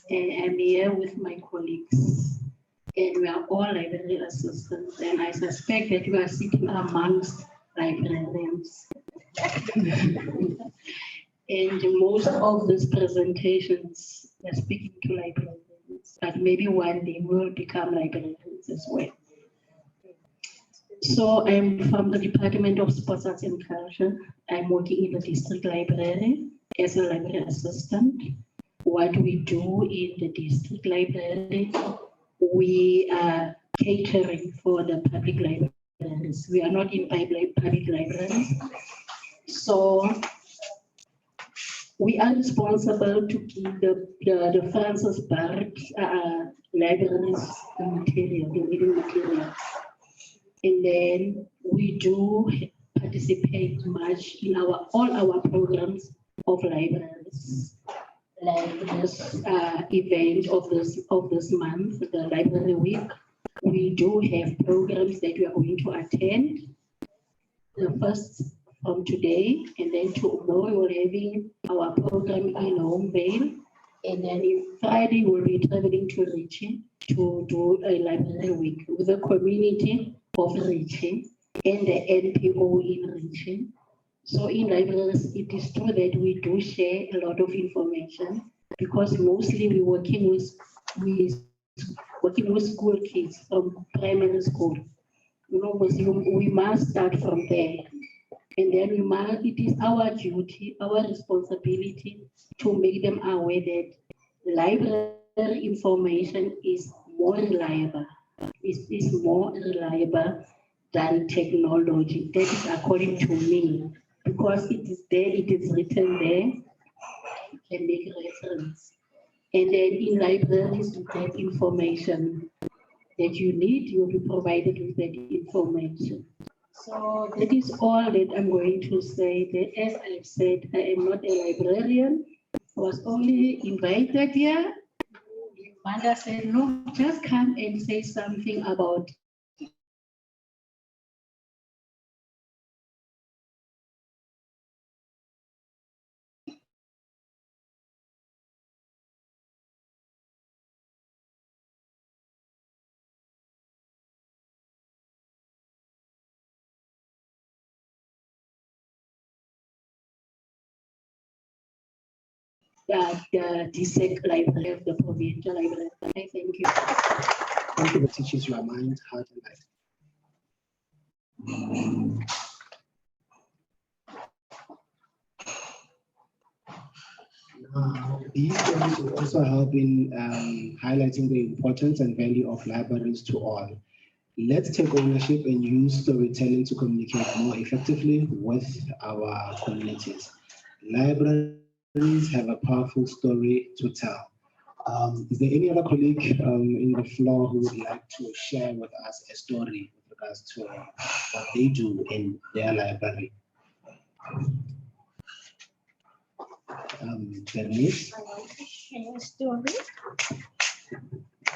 Speaker 5: And I'm here with my colleagues. And we are all library assistants. And I suspect that we are sitting amongst librarians. And most of these presentations are speaking to librarians, but maybe one day we will become librarians as well. So I'm from the Department of Sports, Arts and Culture. I'm working in the district library as a library assistant. What we do in the district library, we are catering for the public libraries. We are not in public libraries. So we are responsible to give the Francis Barrett libraries the material, the reading material. And then we do participate much in all our programs of libraries. Like this event of this month, the Library Week, we do have programs that we are going to attend. The first from today, and then tomorrow we're having our program in Homevale And then Friday, we'll be traveling to Richie to do a library week with the community of Richie and the NPO in Richie. So in libraries, it is true that we do share a lot of information because mostly we're working with school kids from primary school. You know, we must start from there. And then it is our duty, our responsibility to make them aware that library information is more reliable. Is more reliable than technology. That is according to me, because it is there, it is written there, you can make reference. And then in libraries, you get information that you need, you'll be provided with that information. So that is all that I'm going to say. That as I've said, I am not a librarian. I was only invited here. Manda said, no, just come and say something about the DSEC library of the provincial library. I thank you.
Speaker 2: Thank you for teaching your mind, heart, and life. These stories will also help in highlighting the importance and value of libraries to all. Let's take ownership and use storytelling to communicate more effectively with our communities. Libraries have a powerful story to tell. Is there any other colleague in the floor who would like to share with us a story with regards to what they do in their library? Bernice?
Speaker 6: I want to share a story.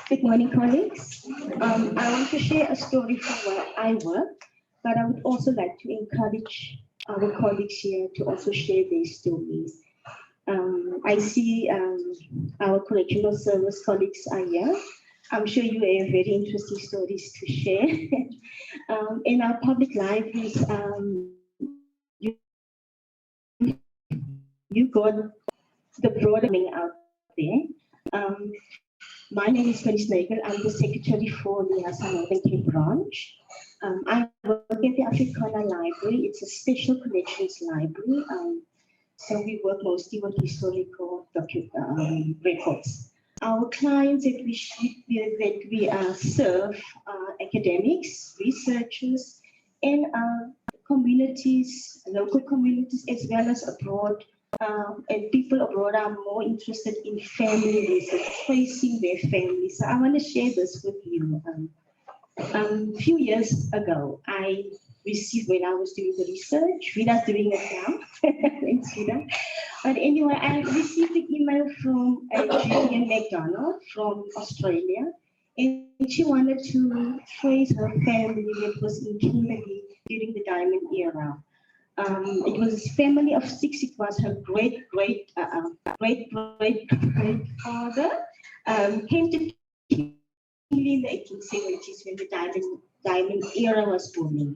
Speaker 6: Good morning, colleagues. I want to share a story from where I work, but I would also like to encourage our colleagues here to also share their stories. I see our correctional service colleagues are here. I'm sure you have very interesting stories to share. In our public libraries, you got the broadening out there. My name is Felice Nagel. I'm the secretary for LIASA Northern Cape branch. I work at the Africana Library. It's a special collections library. So we work mostly with historical records. Our clients that we serve are academics, researchers, and communities, local communities, as well as abroad. And people abroad are more interested in family research, tracing their families. So I want to share this with you. A few years ago, I received, when I was doing the research, Rita's doing it now, thanks Rita. But anyway, I received an email from Julian McDonald from Australia, and she wanted to trace her family that was in Kimberley during the diamond era. It was a family of 6. It was her great-great-great-great-father came to Kimberley in the 1870s when the diamond era was booming,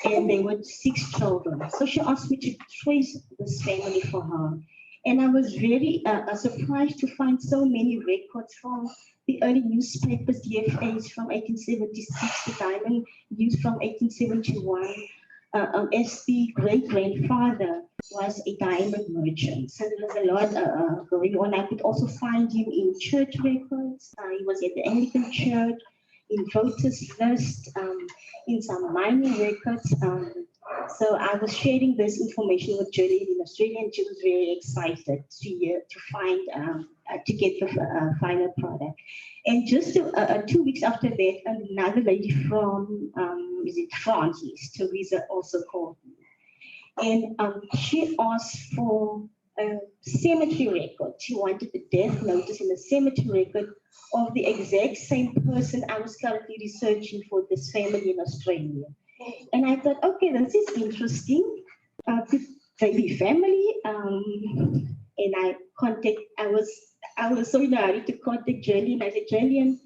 Speaker 6: and there were 6 children. So she asked me to trace this family for her, and I was very surprised to find so many records from the early newspapers, DFAs from 1876, the diamond news from 1871. As the great-grandfather was a diamond merchant. So there was a lot going on. I could also find him in church records. He was at the Anglican Church, in voters list, in some mining records. So I was sharing this information with Julie in Australia, and she was very excited to find, to get the final product. And just 2 weeks after that, another lady from, France, Teresa, also called me. And she asked for a cemetery record. She wanted a death notice in the cemetery record of the exact same person I was currently researching for this family in Australia. And I thought, okay, this is interesting. Could they be family? And I I was so in a hurry to contact Jillian. I said, Jillian,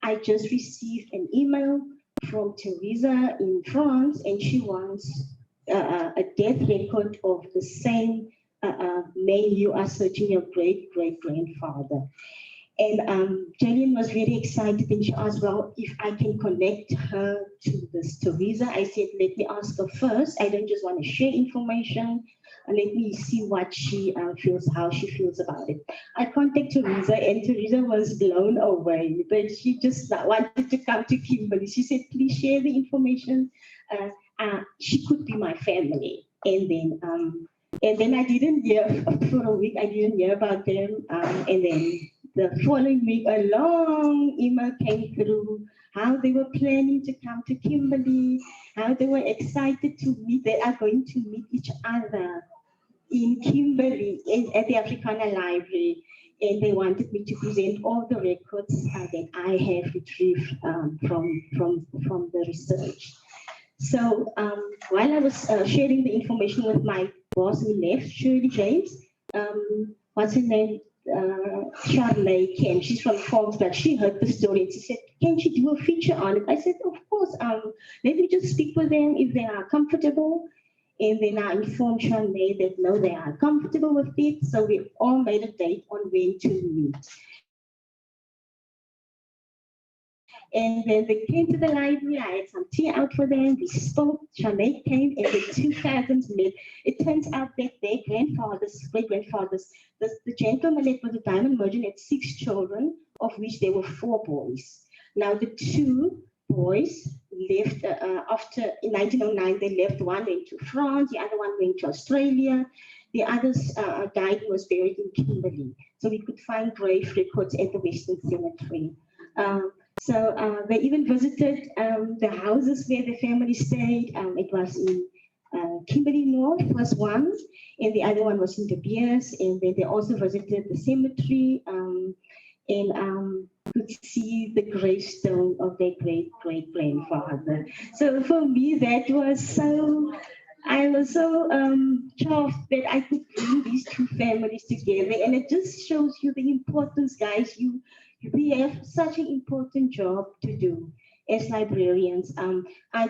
Speaker 6: I just received an email from Teresa in France, and she wants a death record of the same man you are searching, your great-great-grandfather. And Jillian was very excited, and she asked, well, if I can connect her to this Teresa. I said, let me ask her first. I don't just want to share information. Let me see what she feels, how she feels about it. I contacted Teresa, and Teresa was blown away, but she just wanted to come to Kimberley. She said, please share the information. She could be my family. And then I didn't hear, for a week, I didn't hear about them. And then the following week, a long email came through, how they were planning to come to Kimberley, how they were excited to meet. They are going to meet each other in Kimberley at the Africana Library. And they wanted me to present all the records that I have retrieved from the research. So while I was sharing the information with my boss who left, Shirley James, what's her name? Charley Kemp, she's from Foxburg. She heard the story and she said, can she do a feature on it? I said, of course, let me just speak with them if they are comfortable. And then I informed Charley that no, they are comfortable with it. So we all made a date on when to meet. And then they came to the library. I had some tea out for them. We spoke. Charley came, and the two cousins met. It turns out that their grandfathers, great-grandfathers, the gentleman that was a diamond merchant had 6 children, of which there were 4 boys. Now the 2 boys left after, in 1909, they left. One went to France, the other one went to Australia. The others died and was buried in Kimberley. So we could find grave records at the Western Cemetery. So they even visited the houses where the family stayed. It was in Kimberley North was one, and the other one was in De Beers. And then they also visited the cemetery and could see the gravestone of their great-great-grandfather. So for me, that was so, I was so chuffed that I could bring these 2 families together. And it just shows you the importance, guys. We have such an important job to do as librarians.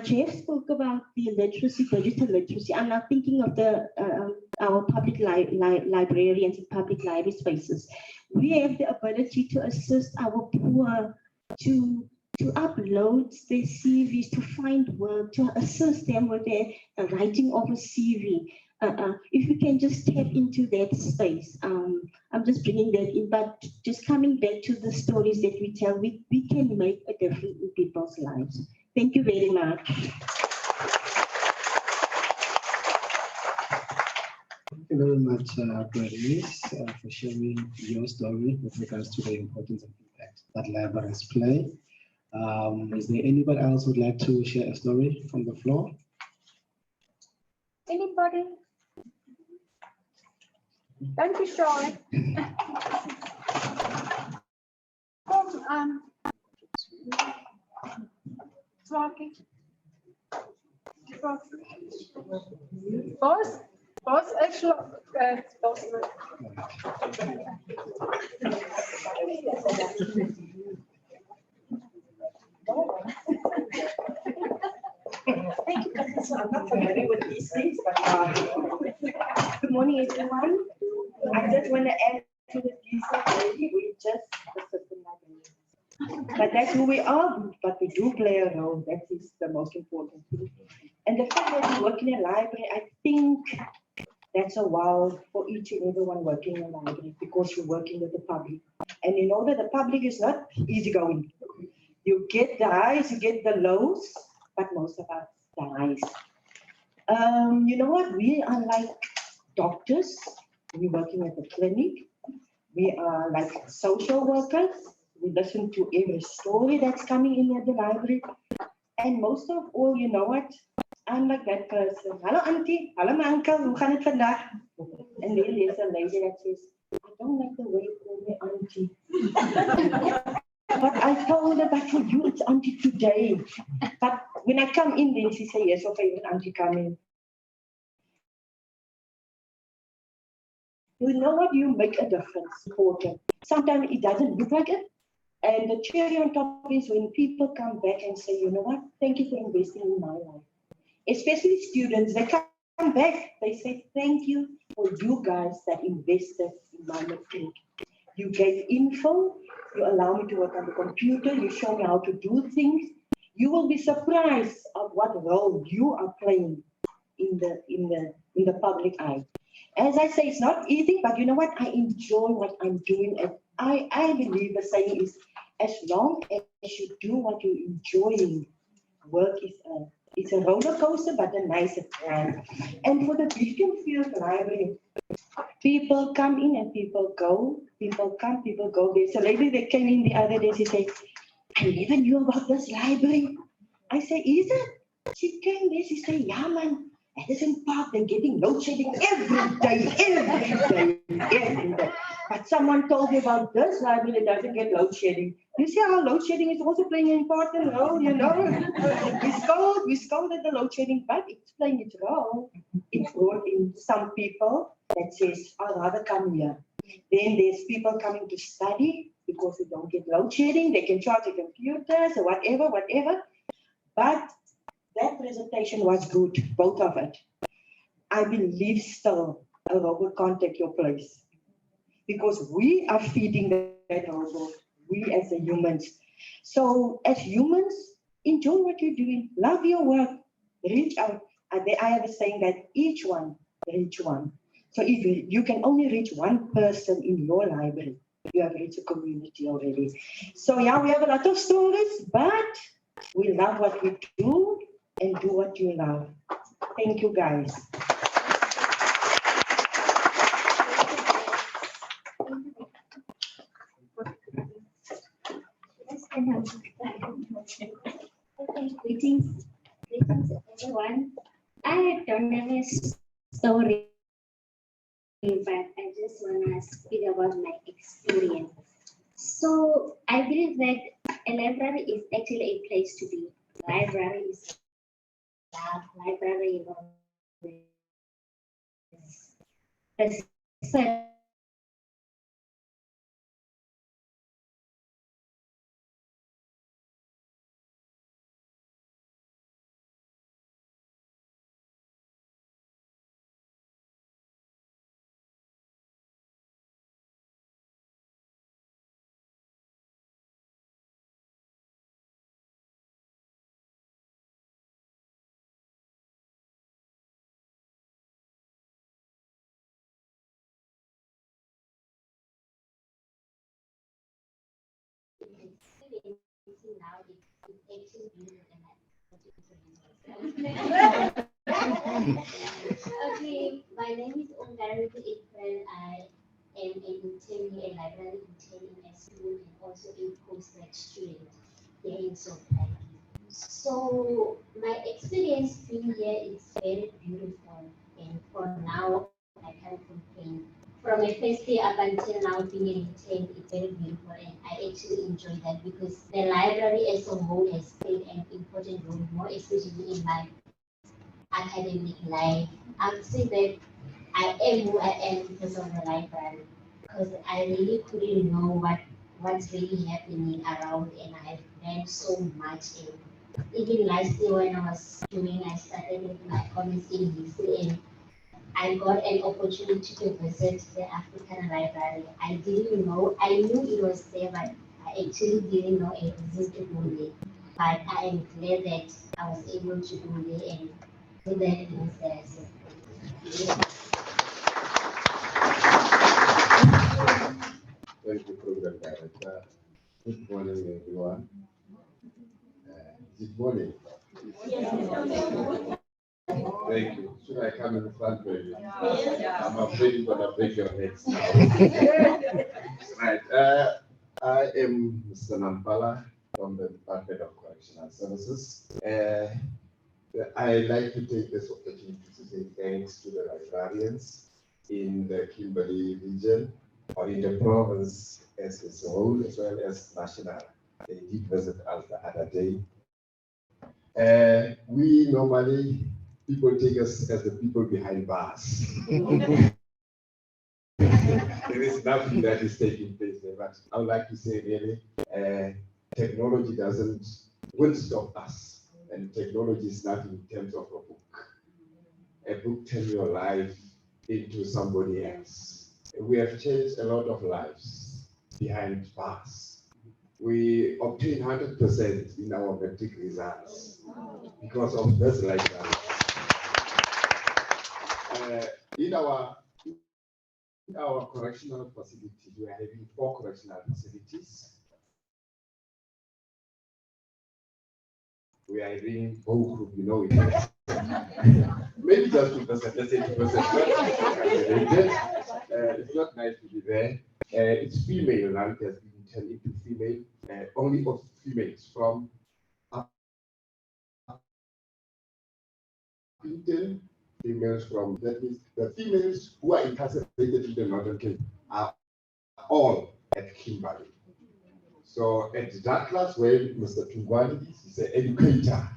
Speaker 6: Jeff spoke about the literacy, digital literacy. I'm now thinking of our public librarians in public library spaces. We have the ability to assist our poor to upload their CVs, to find work, to assist them with their writing of a CV. If we can just tap into that space, I'm just bringing that in, but just coming back to the stories that we tell, we can make a difference in people's lives. Thank you very much.
Speaker 2: Thank you very much, Bernice, for sharing your story with regards to the importance and impact that libraries play. Is there anybody else who would like to share a story from the floor?
Speaker 7: Anybody? Don't be shy. Boss, actually, boss.
Speaker 8: I'm not familiar with these things, but good morning, everyone. I just want to add to the Lisa, we just assistant librarians. But that's who we are, but we do play a role. That is the most important thing. And the fact that we work in a library, I think that's a wow for each and everyone working in a library, because you're working with the public. And you know that the public is not easygoing. You get the highs, you get the lows, but most of us the highs. You know what? We are like doctors. We're working at the clinic. We are like social workers. We listen to every story that's coming in at the library. And most of all, you know what? I'm like that person. Hello, auntie. Hello, my uncle. Hoe gaan het vandaag? And then there's a lady that says, I don't like the way you call me auntie. But I told her, but for you, it's auntie today. But when I come in, then she says, yes, okay, when auntie come in. You know what? You make a difference. Important.
Speaker 6: Sometimes it doesn't look like it. And the cherry on top is when people come back and say, you know what, thank you for investing in my life. Especially students, they come back, they say, thank you for you guys that invested in my matric. You gave info, you allow me to work on the computer, you show me how to do things. You will be surprised of what role you are playing in the public eye. As I say, it's not easy, but you know what? I enjoy what I'm doing. And I believe the saying is, as long as you do what you're enjoying, work is a roller coaster, but a nice ride. And for the Beaconsfield Library, people come in and people go. People come, people go. There's a lady that came in the other day, she said, I never knew about this library. I say, is it? She came there, she said, yeah, man. Edison Park, they're getting load shedding every day. But someone told me about this library that doesn't get load shedding. You see how load shedding is also playing an important role, you know? We scolded the load shedding, but it's playing its role. It brought in some people that says, I'd rather come here. Then there's people coming to study because we don't get load shedding. They can charge their computers or whatever. But that presentation was good, both of it. I believe still a robot can't take your place because we are feeding that robot, we as the humans. So as humans, enjoy what you're doing, love your work, reach out. I have a saying that each one, reach one. So if you can only reach one person in your library, you have reached a community already. So yeah, we have a lot of stories, but we love what we do and do what you love. Thank you, guys.
Speaker 5: Okay, greetings everyone. I don't have a story, but I just want to speak about my experience. So I believe that a library is actually a place to be. Library is love, library is respect. Now it's actually okay, my name is Ungarito April. I am an intern here, a library intern in a school and also a postgrad student here in Sophia. So my experience being here is very beautiful, and for now I can't complain. From my first year up until now being an intern, it's very beautiful, and I actually enjoy that because the library as a whole has played an important role, more especially in my academic life. I would say that I am who I am because of the library, because I really couldn't know what's really happening around, and I've learned so much. And even last year when I started with my comments in history, and I got an opportunity to visit the African library. I didn't know, I knew it was there, but I actually didn't know it existed only. But I am glad that I was able to go there and do that things that I said.
Speaker 9: Thank you, Program Director. Good morning, everyone. Good morning. Thank you. Should I come in the front, baby? I'm afraid you're going to break your necks now. Right. I am Mr. Nampala from the Department of Correctional Services. I'd like to take this opportunity to say thanks to the librarians in the Kimberley region or in the province as a whole, as well as national. They did visit us the other day. We normally, people take us as the people behind bars. There is nothing that is taking place there, but I would like to say really, technology won't stop us, and technology is not in terms of a book. A book tells your life into somebody else. We have changed a lot of lives behind bars. We obtained 100% in our matric results because of this like that. In our correctional facilities, we are having 4 correctional facilities. We are having whole group, you know it. Maybe just 2%, let's say 2%. It's not nice to be there. It's female, and it has been turned into female, only of females from females from, that means the females who are incarcerated in the Northern Cape are all at Kimberley. So at that class where Mr. Tungwani is, he's an educator.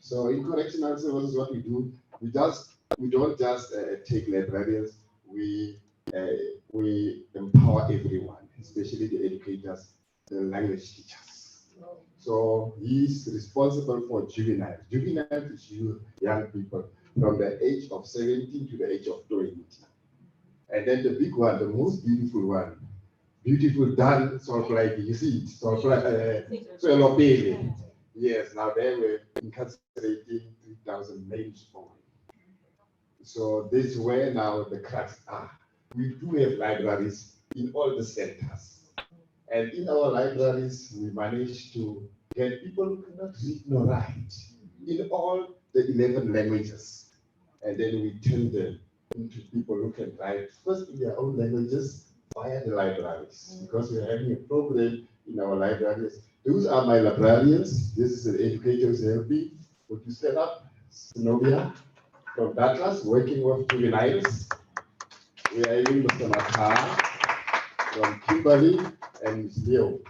Speaker 9: So in correctional services, what we do, we don't just take librarians, we empower everyone, especially the educators, the language teachers. So he's responsible for juveniles. Juveniles is young people from the age of 17 to the age of 20. And then the big one, the most beautiful one, beautiful done, sort of like, you see it, sort of like, baby. Yes, now they were incarcerating 3,000 males only. So this is where now the cracks are. We do have libraries in all the centers. And in our libraries, we managed to get people who cannot read nor write in all the 11 languages. And then we turn them into people who can write first in their own languages via the libraries, because we're having a program in our libraries. Those are my librarians. This is an educator who's helping. Would you stand up? Zenobia from Douglas, working with juveniles. We are having Mr. Makar from Kimberley and Ms. Leo.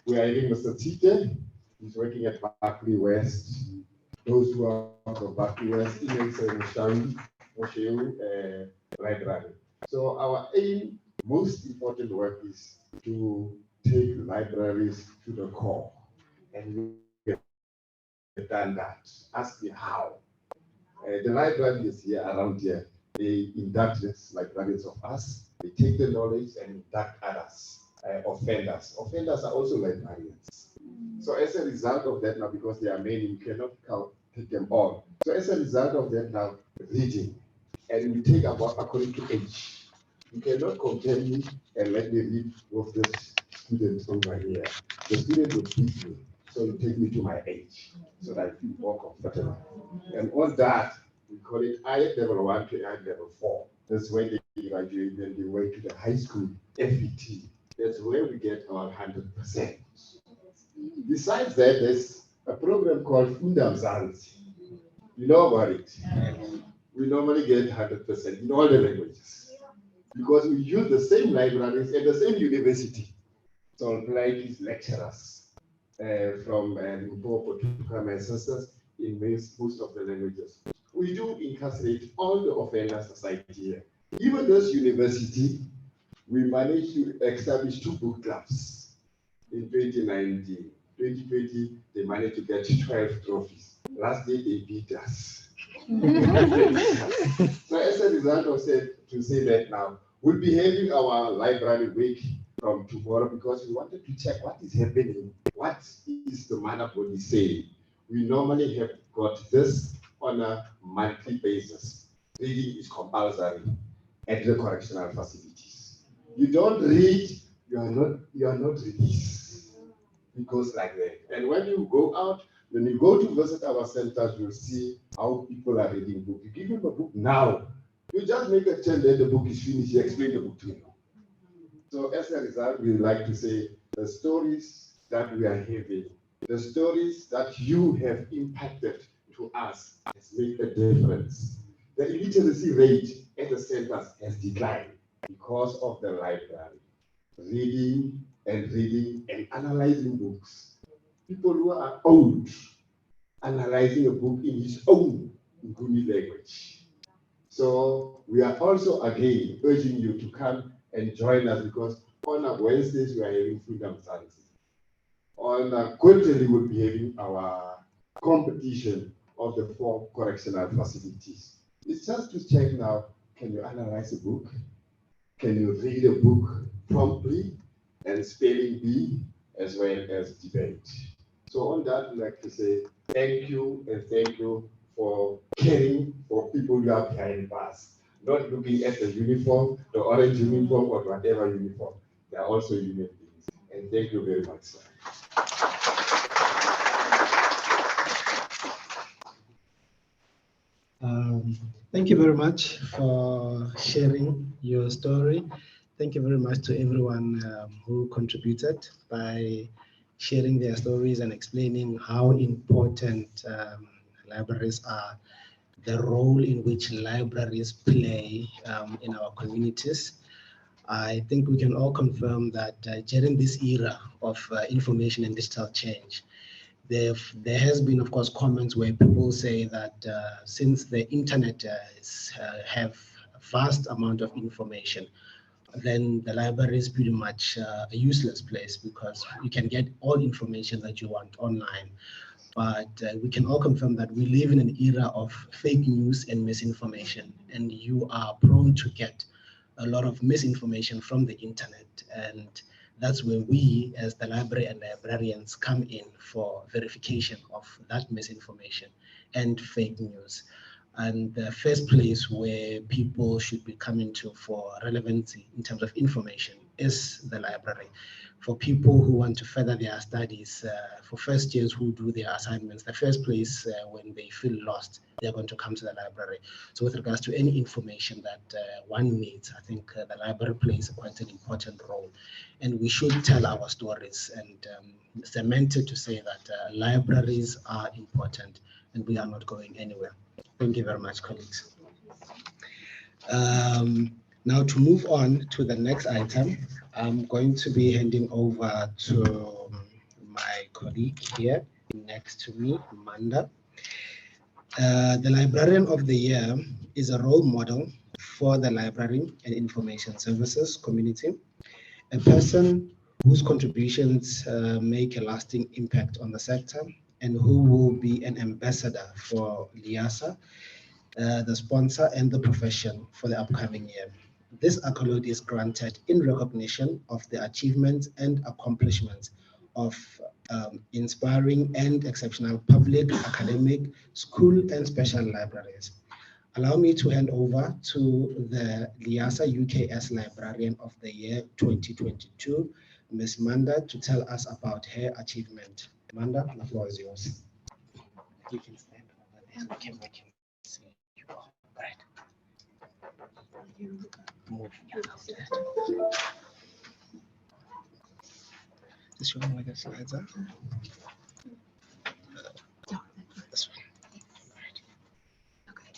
Speaker 9: We are having Mr. Tite, who's working at Berkeley West. Those who are from Berkeley West, library. So our aim, most important work is to take libraries to the core. And we have done that. Ask me how. The libraries here around here, they induct librarians of us, they take the knowledge and induct others, offenders. Offenders are also librarians. So as a result of that now, because there are many, you cannot take them all. So as a result of that now, reading, and we take about according to age. You cannot compare me and let me read with this student over here. The student will beat me, so you take me to my age, so that I feel more comfortable. And on that, we call it IELTS level 1 to IELTS level 4. That's when they graduate, then they went to the high school, FET. That's where we get our 100%. Besides that, there's a program called Funda Mzansi. You know about it? We normally get 100% in all the languages because we use the same libraries at the same university. So like his lecturers from Limpopo to come and sisters in most of the languages. We do incarcerate all the offender society here. Even this university, we managed to establish 2 book clubs in 2019. 2020, they managed to get 12 trophies. Last year, they beat us. So as a result of to say that now, we'll be having our library week from tomorrow because we wanted to check what is happening. What is the monopoly saying? We normally have got this on a monthly basis. Reading is compulsory at the correctional facilities. You don't read, you are not released. It goes like that. And when you go out, when you go to visit our centers, you'll see how people are reading books. You give them a book now, you just make a change that the book is finished, you explain the book to you. So as a result, we like to say the stories that we are having, the stories that you have impacted to us has made a difference. The illiteracy rate at the centers has declined because of the library. Reading and analyzing books. People who are old, analyzing a book in his own Nguni language. So we are also again urging you to come and join us, because on Wednesdays we are having freedom services. On quarterly we'll be having our competition of the 4 correctional facilities. It's just to check now, can you analyze a book? Can you read a book promptly and spelling bee as well as debate? So on that, I'd like to say thank you, and thank you for caring for people who are behind bars, not looking at the uniform, the orange uniform or whatever uniform. They are also human beings. And thank you very much, sir.
Speaker 2: Thank you very much for sharing your story. Thank you very much to everyone who contributed by sharing their stories and explaining how important libraries are, the role in which libraries play in our communities. I think we can all confirm that during this era of information and digital change, there has been, of course, comments where people say that since the internet have a vast amount of information, then the library is pretty much a useless place, because you can get all information that you want online. But we can all confirm that we live in an era of fake news and misinformation, and you are prone to get a lot of misinformation from the internet. And that's where we, as the library and librarians, come in for verification of that misinformation and fake news. And the first place where people should be coming to for relevancy in terms of information is the library. For people who want to further their studies, for first years who do their assignments, the first place when they feel lost, they're going to come to the library. So with regards to any information that one needs, I think the library plays quite an important role. And we should tell our stories and cement it to say that libraries are important and we are not going anywhere. Thank you very much, colleagues. Now to move on to the next item, I'm going to be handing over to my colleague here next to me, Amanda. The Librarian of the Year is a role model for the library and information services community, a person whose contributions make a lasting impact on the sector and who will be an ambassador for LIASA, the sponsor and the profession for the upcoming year. This accolade is granted in recognition of the achievements and accomplishments of inspiring and exceptional public, academic, school and special libraries. Allow me to hand over to the LIASA UKS Librarian of the Year 2022, Ms. Manda, to tell us about her achievement. Manda, the floor is yours. You can stand over there. The camera can see you. Right. You move out. Just show me where the slides are. This one. Right.
Speaker 5: Okay.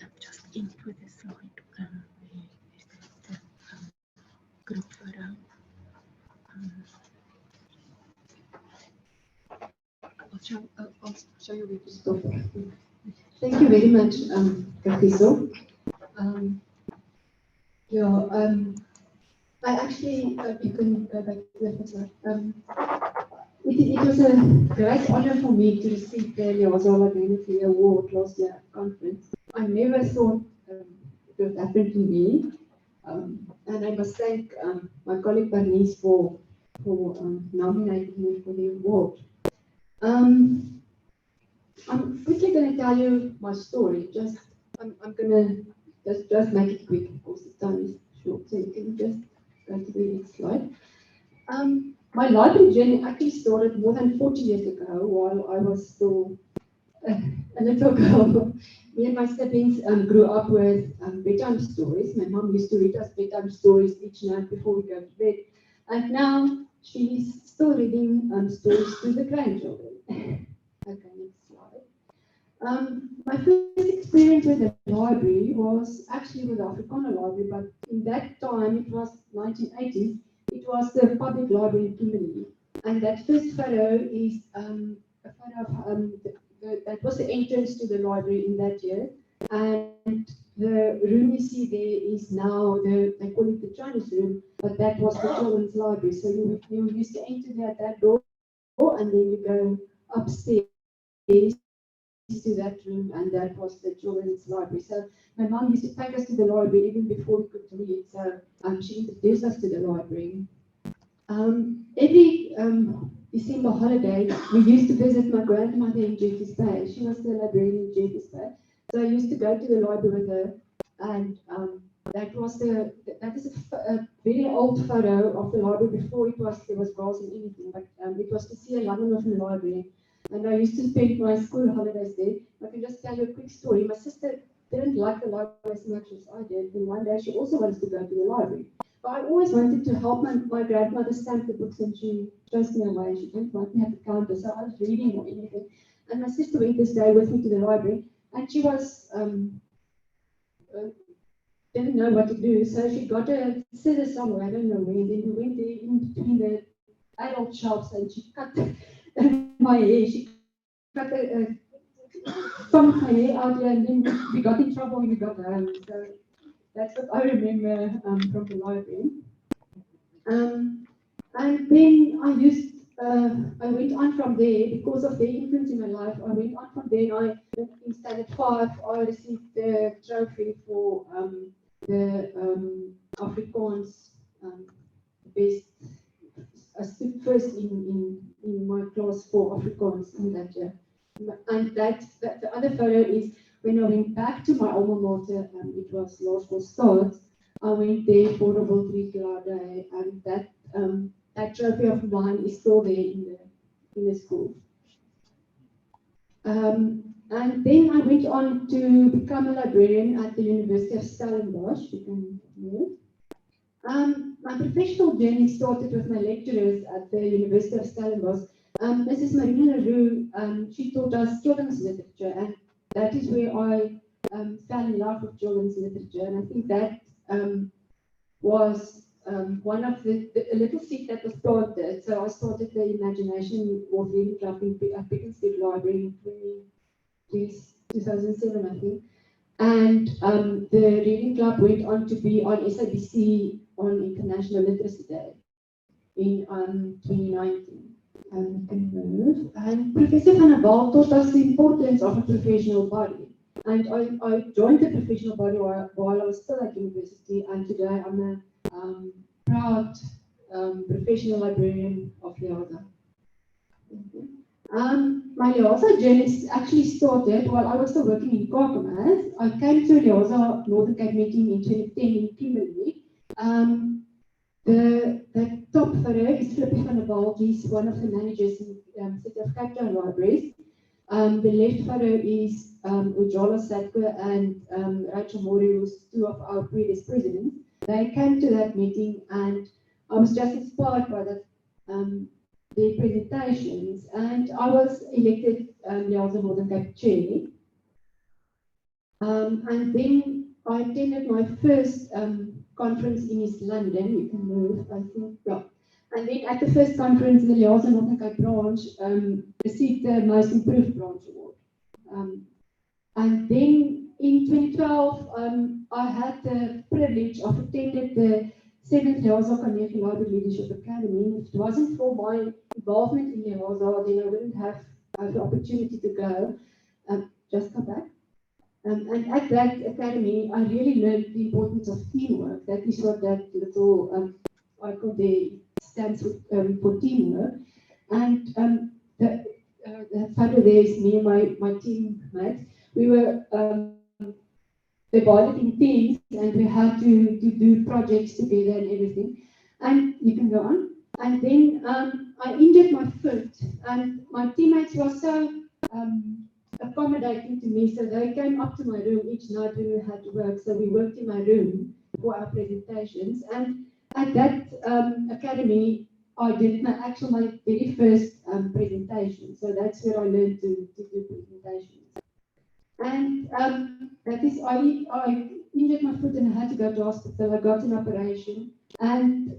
Speaker 5: I'm just into the slide. The group photo. I'll show you where to stop.
Speaker 3: Thank you very much, Kagiso. I actually, you can go back to the slide. It was a great honor for me to receive the LIASA LIBRarian Award last year at conference. I never thought it would happen to me. And I must thank my colleague Bernice for nominating me for the award. I'm quickly going to tell you my story. I'm going to just make it quick because the time is short. So you can just go to the next slide. My library journey actually started more than 40 years ago while I was still a little girl. Me and my siblings grew up with bedtime stories. My mom used to read us bedtime stories each night before we go to bed. And now she's still reading stories to the grandchildren. Okay, next slide. My first experience with the library was actually with the Afrikaner Library, but in that time, it was 1980s, it was the public library in Kimberley. And that first photo is a photo of, that was the entrance to the library in that year. And the room you see there is now they call it the Chinese room, but that was the children's library. So you used to enter there at that door, and then you go upstairs to that room, and that was the children's library. So my mom used to take us to the library even before we could read. So she introduced us to the library. Every December holiday, we used to visit my grandmother in Jeffreys Bay. She was the librarian in Jeffreys Bay. So I used to go to the library with her, and that is a very old photo of the library before there was grass and anything, but it was to see a London library. And I used to spend my school holidays there. I can just tell you a quick story. My sister didn't like the library as much as I did, and one day she also wanted to go to the library. But I always wanted to help my grandmother stamp the books, and she chased me away. She didn't want me to have the counter, so I was reading or anything. And my sister went this day with me to the library, and she was didn't know what to do, so she got a scissor somewhere, I don't know where, and then we went there in between the adult shelves, and she cut my hair. She cut some of my hair out there, and then we got in trouble when we got home. So that's what I remember from the library. And then I went on from there because of their influence in my life. I went on from there, and in standard 5, I received the trophy for the Afrikaans best. I stood first in my class for Afrikaans in that year. And the other photo is when I went back to my alma mater, it was Laerskool Staats. I went there for the World Day, and that trophy of mine is still there in the school. And then I went on to become a librarian at the University of Stellenbosch. You can move. My professional journey started with my lecturers at the University of Stellenbosch. Mrs. Marina Leroux, she taught us children's literature, and that is where I fell in love with children's literature. And I think that was one of the little seed that was planted. So I started the Imagination of Reading Club at Beaconsfield Library in 2007, I think. And the Reading Club went on to be on SABC on International Literacy Day in 2019. And Professor van der Walt taught us the importance of a professional body. And I joined the professional body while I was still at university, and today I'm a proud professional librarian of LIASA. My LIASA journey actually started while I was still working in Kakamas. I came to LIASA Northern Cape meeting in 2010 in Kimberley. The top photo is Flippy van der Walt. He's one of the managers in City of Cape Town Libraries. The left photo is Ujala Satko and Rachel Mori, who's two of our previous presidents. They came to that meeting, and I was just inspired by that, their presentations, and I was elected LIASA Northern Cape chair. And then I attended my first conference in East London. You can move, I think. Yeah. And then at the first conference, the LIASA Northern Cape branch received the Most Improved Branch Award. And then in 2012, I had the privilege of attending the 7th LIASA Carnegie Library Leadership Academy. If it wasn't for my involvement in LIASA, then I wouldn't have the opportunity to go. Just come back. And at that academy, I really learned the importance of teamwork. That is what that little icon there stands for teamwork. And the photo there is me and my teammates. We were divided in teams, and we had to do projects together and everything. And you can go on. And then I injured my foot, and my teammates were so accommodating to me, so they came up to my room each night when we had to work. So we worked in my room for our presentations, and at that academy, I did my very first presentation. So that's where I learned to do presentations. And that is, I injured my foot and I had to go to hospital. I got an operation, and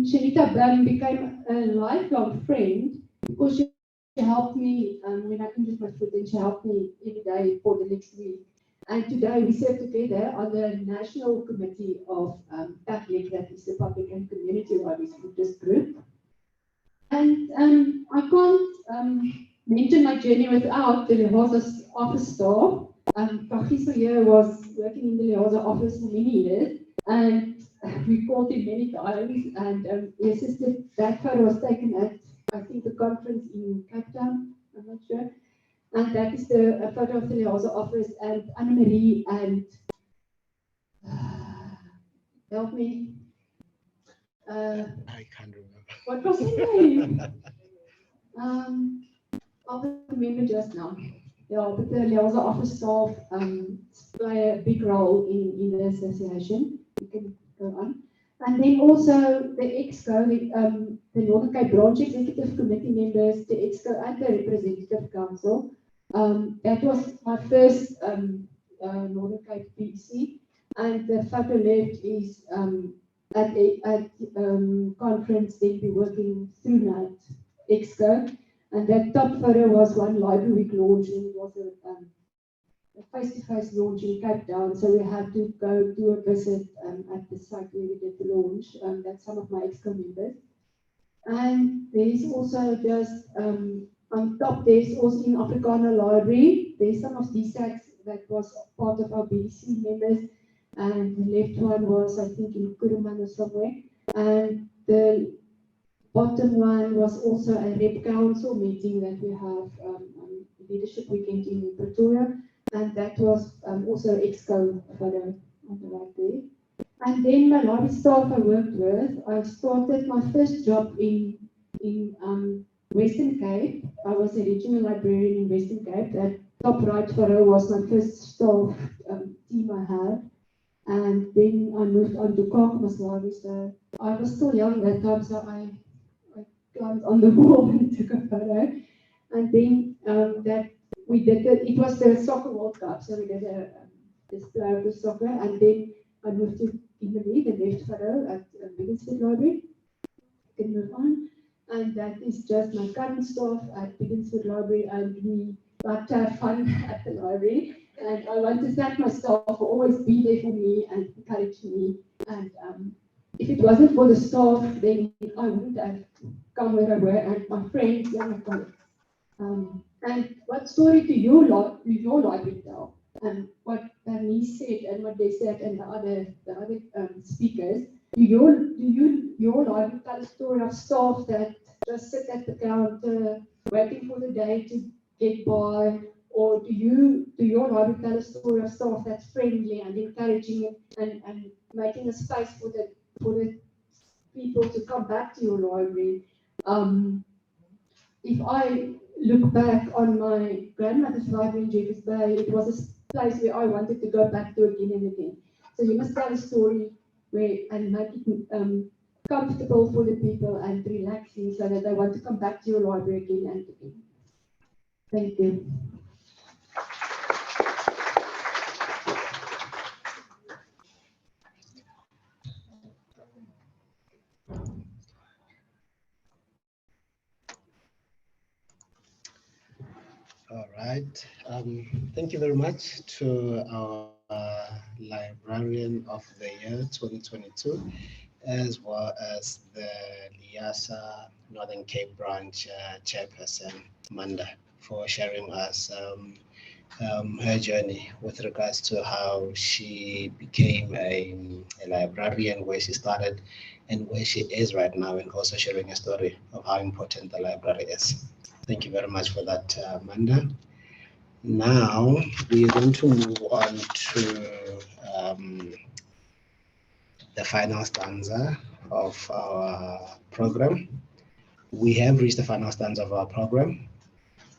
Speaker 3: Shanita Brown became a lifelong friend because she helped me when I injured my foot, and she helped me every day for the next week. And today we serve together on the National Committee of PACLIC, that is the Public and Community Libraries Interest Group. And I can't mention my journey without the LIASA office staff. Kagiso here was working in the LIASA office for many years, and we called him many times, and he assisted. That photo was taken at, I think, the conference in Cape Town, I'm not sure. And that is the photo of the LIASA office, and Anne-Marie and help me.
Speaker 2: I can't remember.
Speaker 3: What was her name? I'll remember just now. Yeah, but the LIASA office staff play a big role in the association. You can go on. And then also the EXCO, the Northern Cape Branch Executive Committee members, the EXCO and the Representative Council. That was my first Northern Cape PC. And the photo left is at conference, they'll be working through night EXCO. And that top photo was one Library Week launch, and it was a face-to-face launch in Cape Town. So we had to go do a visit at the site where we did the launch. That's some of my EXCO members. And there's also just on top, there's also in Afrikaner Library, there's some of these sites that was part of our BC members. And the left one was, I think, in Kuruman or somewhere. And the bottom one was also a Rep Council meeting that we have leadership weekend in Pretoria, and that was also EXCO photo on the right there. And then my library staff I worked with, I started my first job in Western Cape. I was a regional librarian in Western Cape. That top right photo was my first staff team I had. And then I moved on to Kakamas Library. So I was still young that time, so I climbed on the wall and took a photo. And then that we did it was the Soccer World Cup, so we did a display of the soccer. And then I moved to Kimberley, the left photo at Bigginsford Library. You can move on. And that is just my current staff at Bigginsford Library, and we like to have fun at the library. And I want to thank my staff for always being there for me and encouraging me. And if it wasn't for the staff, then I wouldn't have come where I were, and my friends and my colleagues. And what story do your library tell? And what Denise said and what they said and the other speakers, do your library tell a story of staff that just sit at the counter waiting for the day to get by? Or do your library tell a story of staff that's friendly and encouraging and making a space for the people to come back to your library? If I look back on my grandmother's library in Jeffreys Bay, it was a place where I wanted to go back to again and again. So you must tell a story and make it comfortable for the people and relaxing so that they want to come back to your library again and again. Thank you.
Speaker 2: All right. Thank you very much to our Librarian of the Year 2022, as well as the LIASA Northern Cape Branch Chairperson, Manda, for sharing us her journey with regards to how she became a librarian, where she started and where she is right now, and also sharing a story of how important the library is. Thank you very much for that, Amanda. Now we're going to move on to the final stanza of our program. We have reached the final stanza of our program.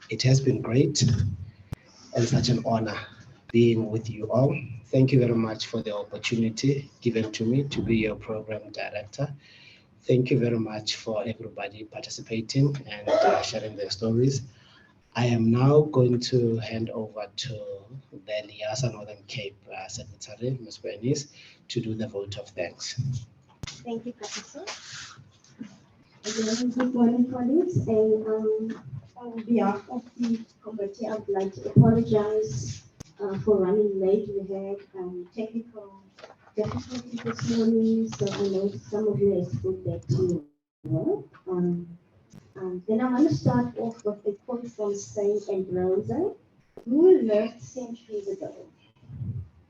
Speaker 2: It has been great and such an honor being with you all. Thank you very much for the opportunity given to me to be your program director. Thank you very much for everybody participating and sharing their stories. I am now going to hand over to the LIASA Northern Cape Secretary, Ms. Bernice, to do the vote of thanks.
Speaker 6: Thank you, Professor. Again, good morning, colleagues. And on behalf of the committee, I would like to apologize for running late. We had technical difficulties this morning, so I know some of you have put that to work. Then I want to start off with a quote from Saint Ambrose, who lived centuries ago.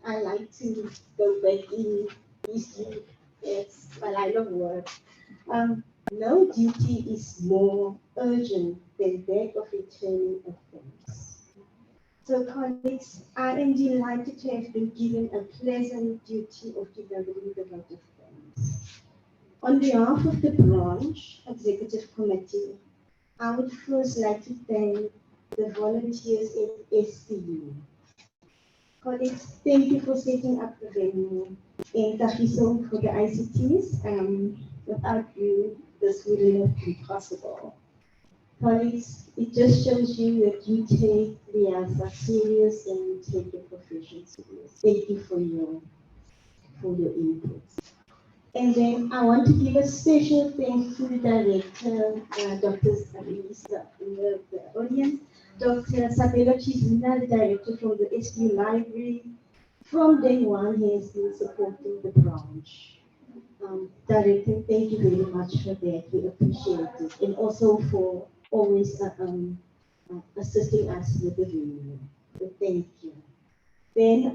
Speaker 6: I like to go back in history. It's my line of work. No duty is more urgent than that of returning offense. So, colleagues, I am delighted to have been given a pleasant duty of delivering the vote of thanks. On behalf of the branch executive committee, I would first like to thank the volunteers at STU. Colleagues, thank you for setting up the venue, and Kahiso for the ICTs. Without you, this wouldn't have been possible. Colleagues, it just shows you that you take LIASA serious and you take your profession serious. Thank you for your input. And then I want to give a special thanks to the director, Dr. Lisa in the audience, Dr. Sabelo Chizina, the director from the SU Library. From day one, he has been supporting the branch. Director, thank you very much for that. We appreciate it. And also for always assisting us with the venue. So thank you. Then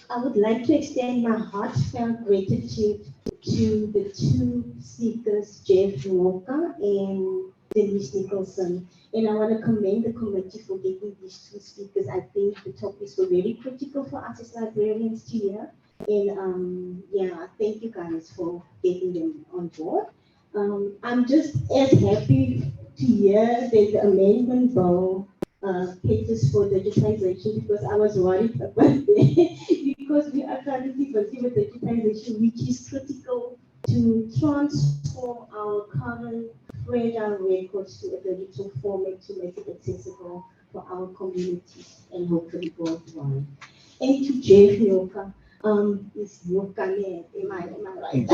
Speaker 6: I would like to extend my heartfelt gratitude to the two speakers, Jeff Walker and Denise Nicholson. And I want to commend the committee for getting these two speakers. I think the topics were very critical for us as librarians to hear. And yeah, thank you guys for getting them on board. I'm just as happy to hear that the amendment bill caters for digitization, because I was worried about that because we are currently busy with digitization, which is critical to transform our current fragile records to a digital format to make it accessible for our communities and hopefully worldwide. And to Jeff Yoka, is Yoka, am I right?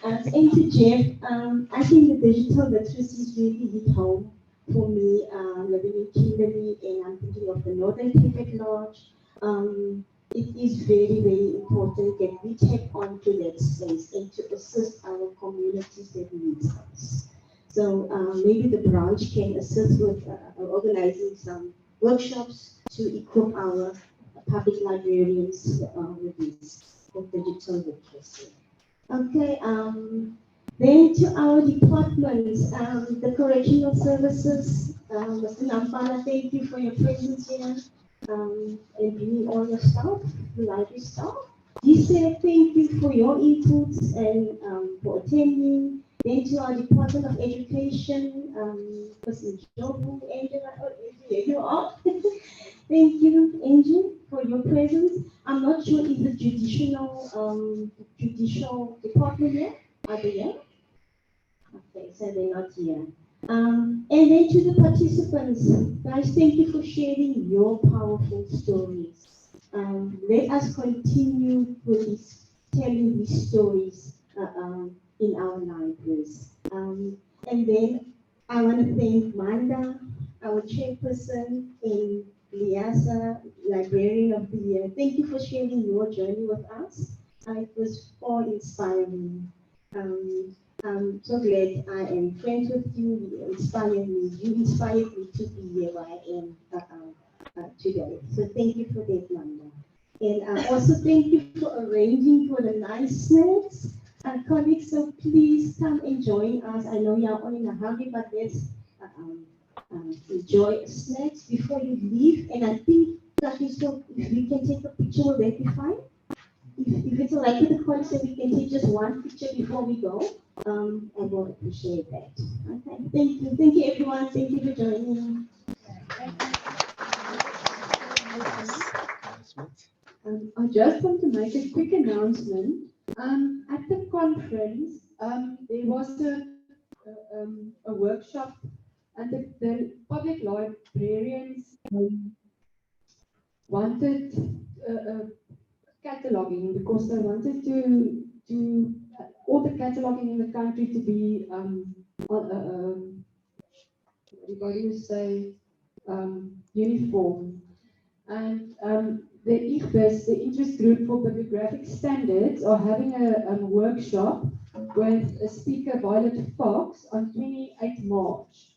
Speaker 6: And to Jeff, I think the digital literacy is really hit home for me, living in Kimberley, and I'm thinking of the Northern Cape at large. It is very, very important that we tap onto that space and to assist our communities that need us. So maybe the branch can assist with organizing some workshops to equip our public librarians with this digital literacy. Okay, then to our departments, the correctional services, Mr. Nampala, thank you for your presence here and bringing all your staff, the library staff. Giselle, thank you for your inputs and for attending. Then to our Department of Education, Mr. Jobu, Angela, here you are. Thank you, Angel, for your presence. I'm not sure if the judicial department here. Are they here? Okay, so they're not here. And then to the participants, guys, thank you for sharing your powerful stories. Let us continue with this, telling these stories in our libraries. And then I want to thank Manda, our chairperson, and LIASA, Librarian of the Year. Thank you for sharing your journey with us. It was all inspiring. I'm so glad I am friends with you. You inspired me. You inspired me to be here where I am today. So thank you for that, Manda. And also thank you for arranging for the nice snacks. Colleagues, so please come and join us. I know you're all in a hurry, but let's enjoy snacks before you leave. And I think that is so, if we can take a picture, will that be fine? If it's all right with the colleagues, so we can take just one picture before we go, I will appreciate that. Okay, thank you. Thank you, everyone. Thank you for joining.
Speaker 3: I just want to make a quick announcement. At the conference, there was a workshop, and the public librarians wanted cataloging, because they wanted to all the cataloging in the country to be what do you say, uniform. And the IGBIS, the Interest Group for Bibliographic Standards, are having a workshop with a speaker, Violet Fox, on 28 March.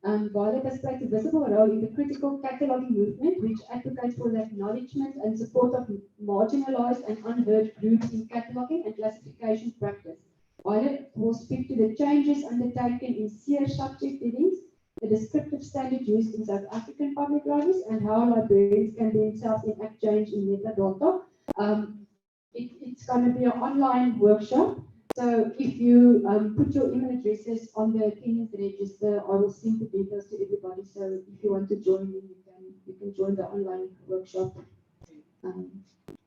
Speaker 3: Violet has played a visible role in the critical cataloging movement, which advocates for the acknowledgement and support of marginalized and unheard groups in cataloging and classification practice. Violet will speak to the changes undertaken in SEER subject headings, the descriptive standard used in South African public libraries, and how librarians can themselves enact change in metadata. It's going to be an online workshop. So if you put your email addresses on the attendance register, I will send the details to everybody. So if you want to join me, you can join the online workshop.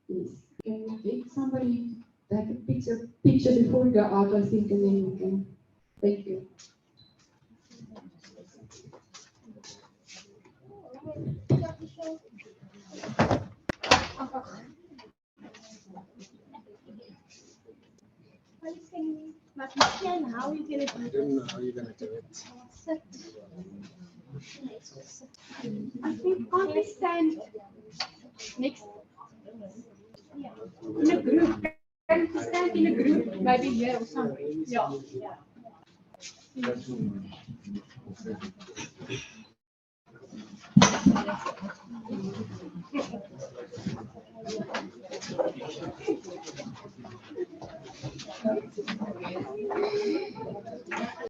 Speaker 3: Yes. Can we get somebody take a picture before we go out, I think, and then we can. Thank you.
Speaker 6: How are you going to do it?
Speaker 10: I don't know how you're going to do it.
Speaker 3: I think can't we stand next?
Speaker 7: Yeah. In a group. Can we stand in a group? Maybe here or somewhere. Yeah. Yeah.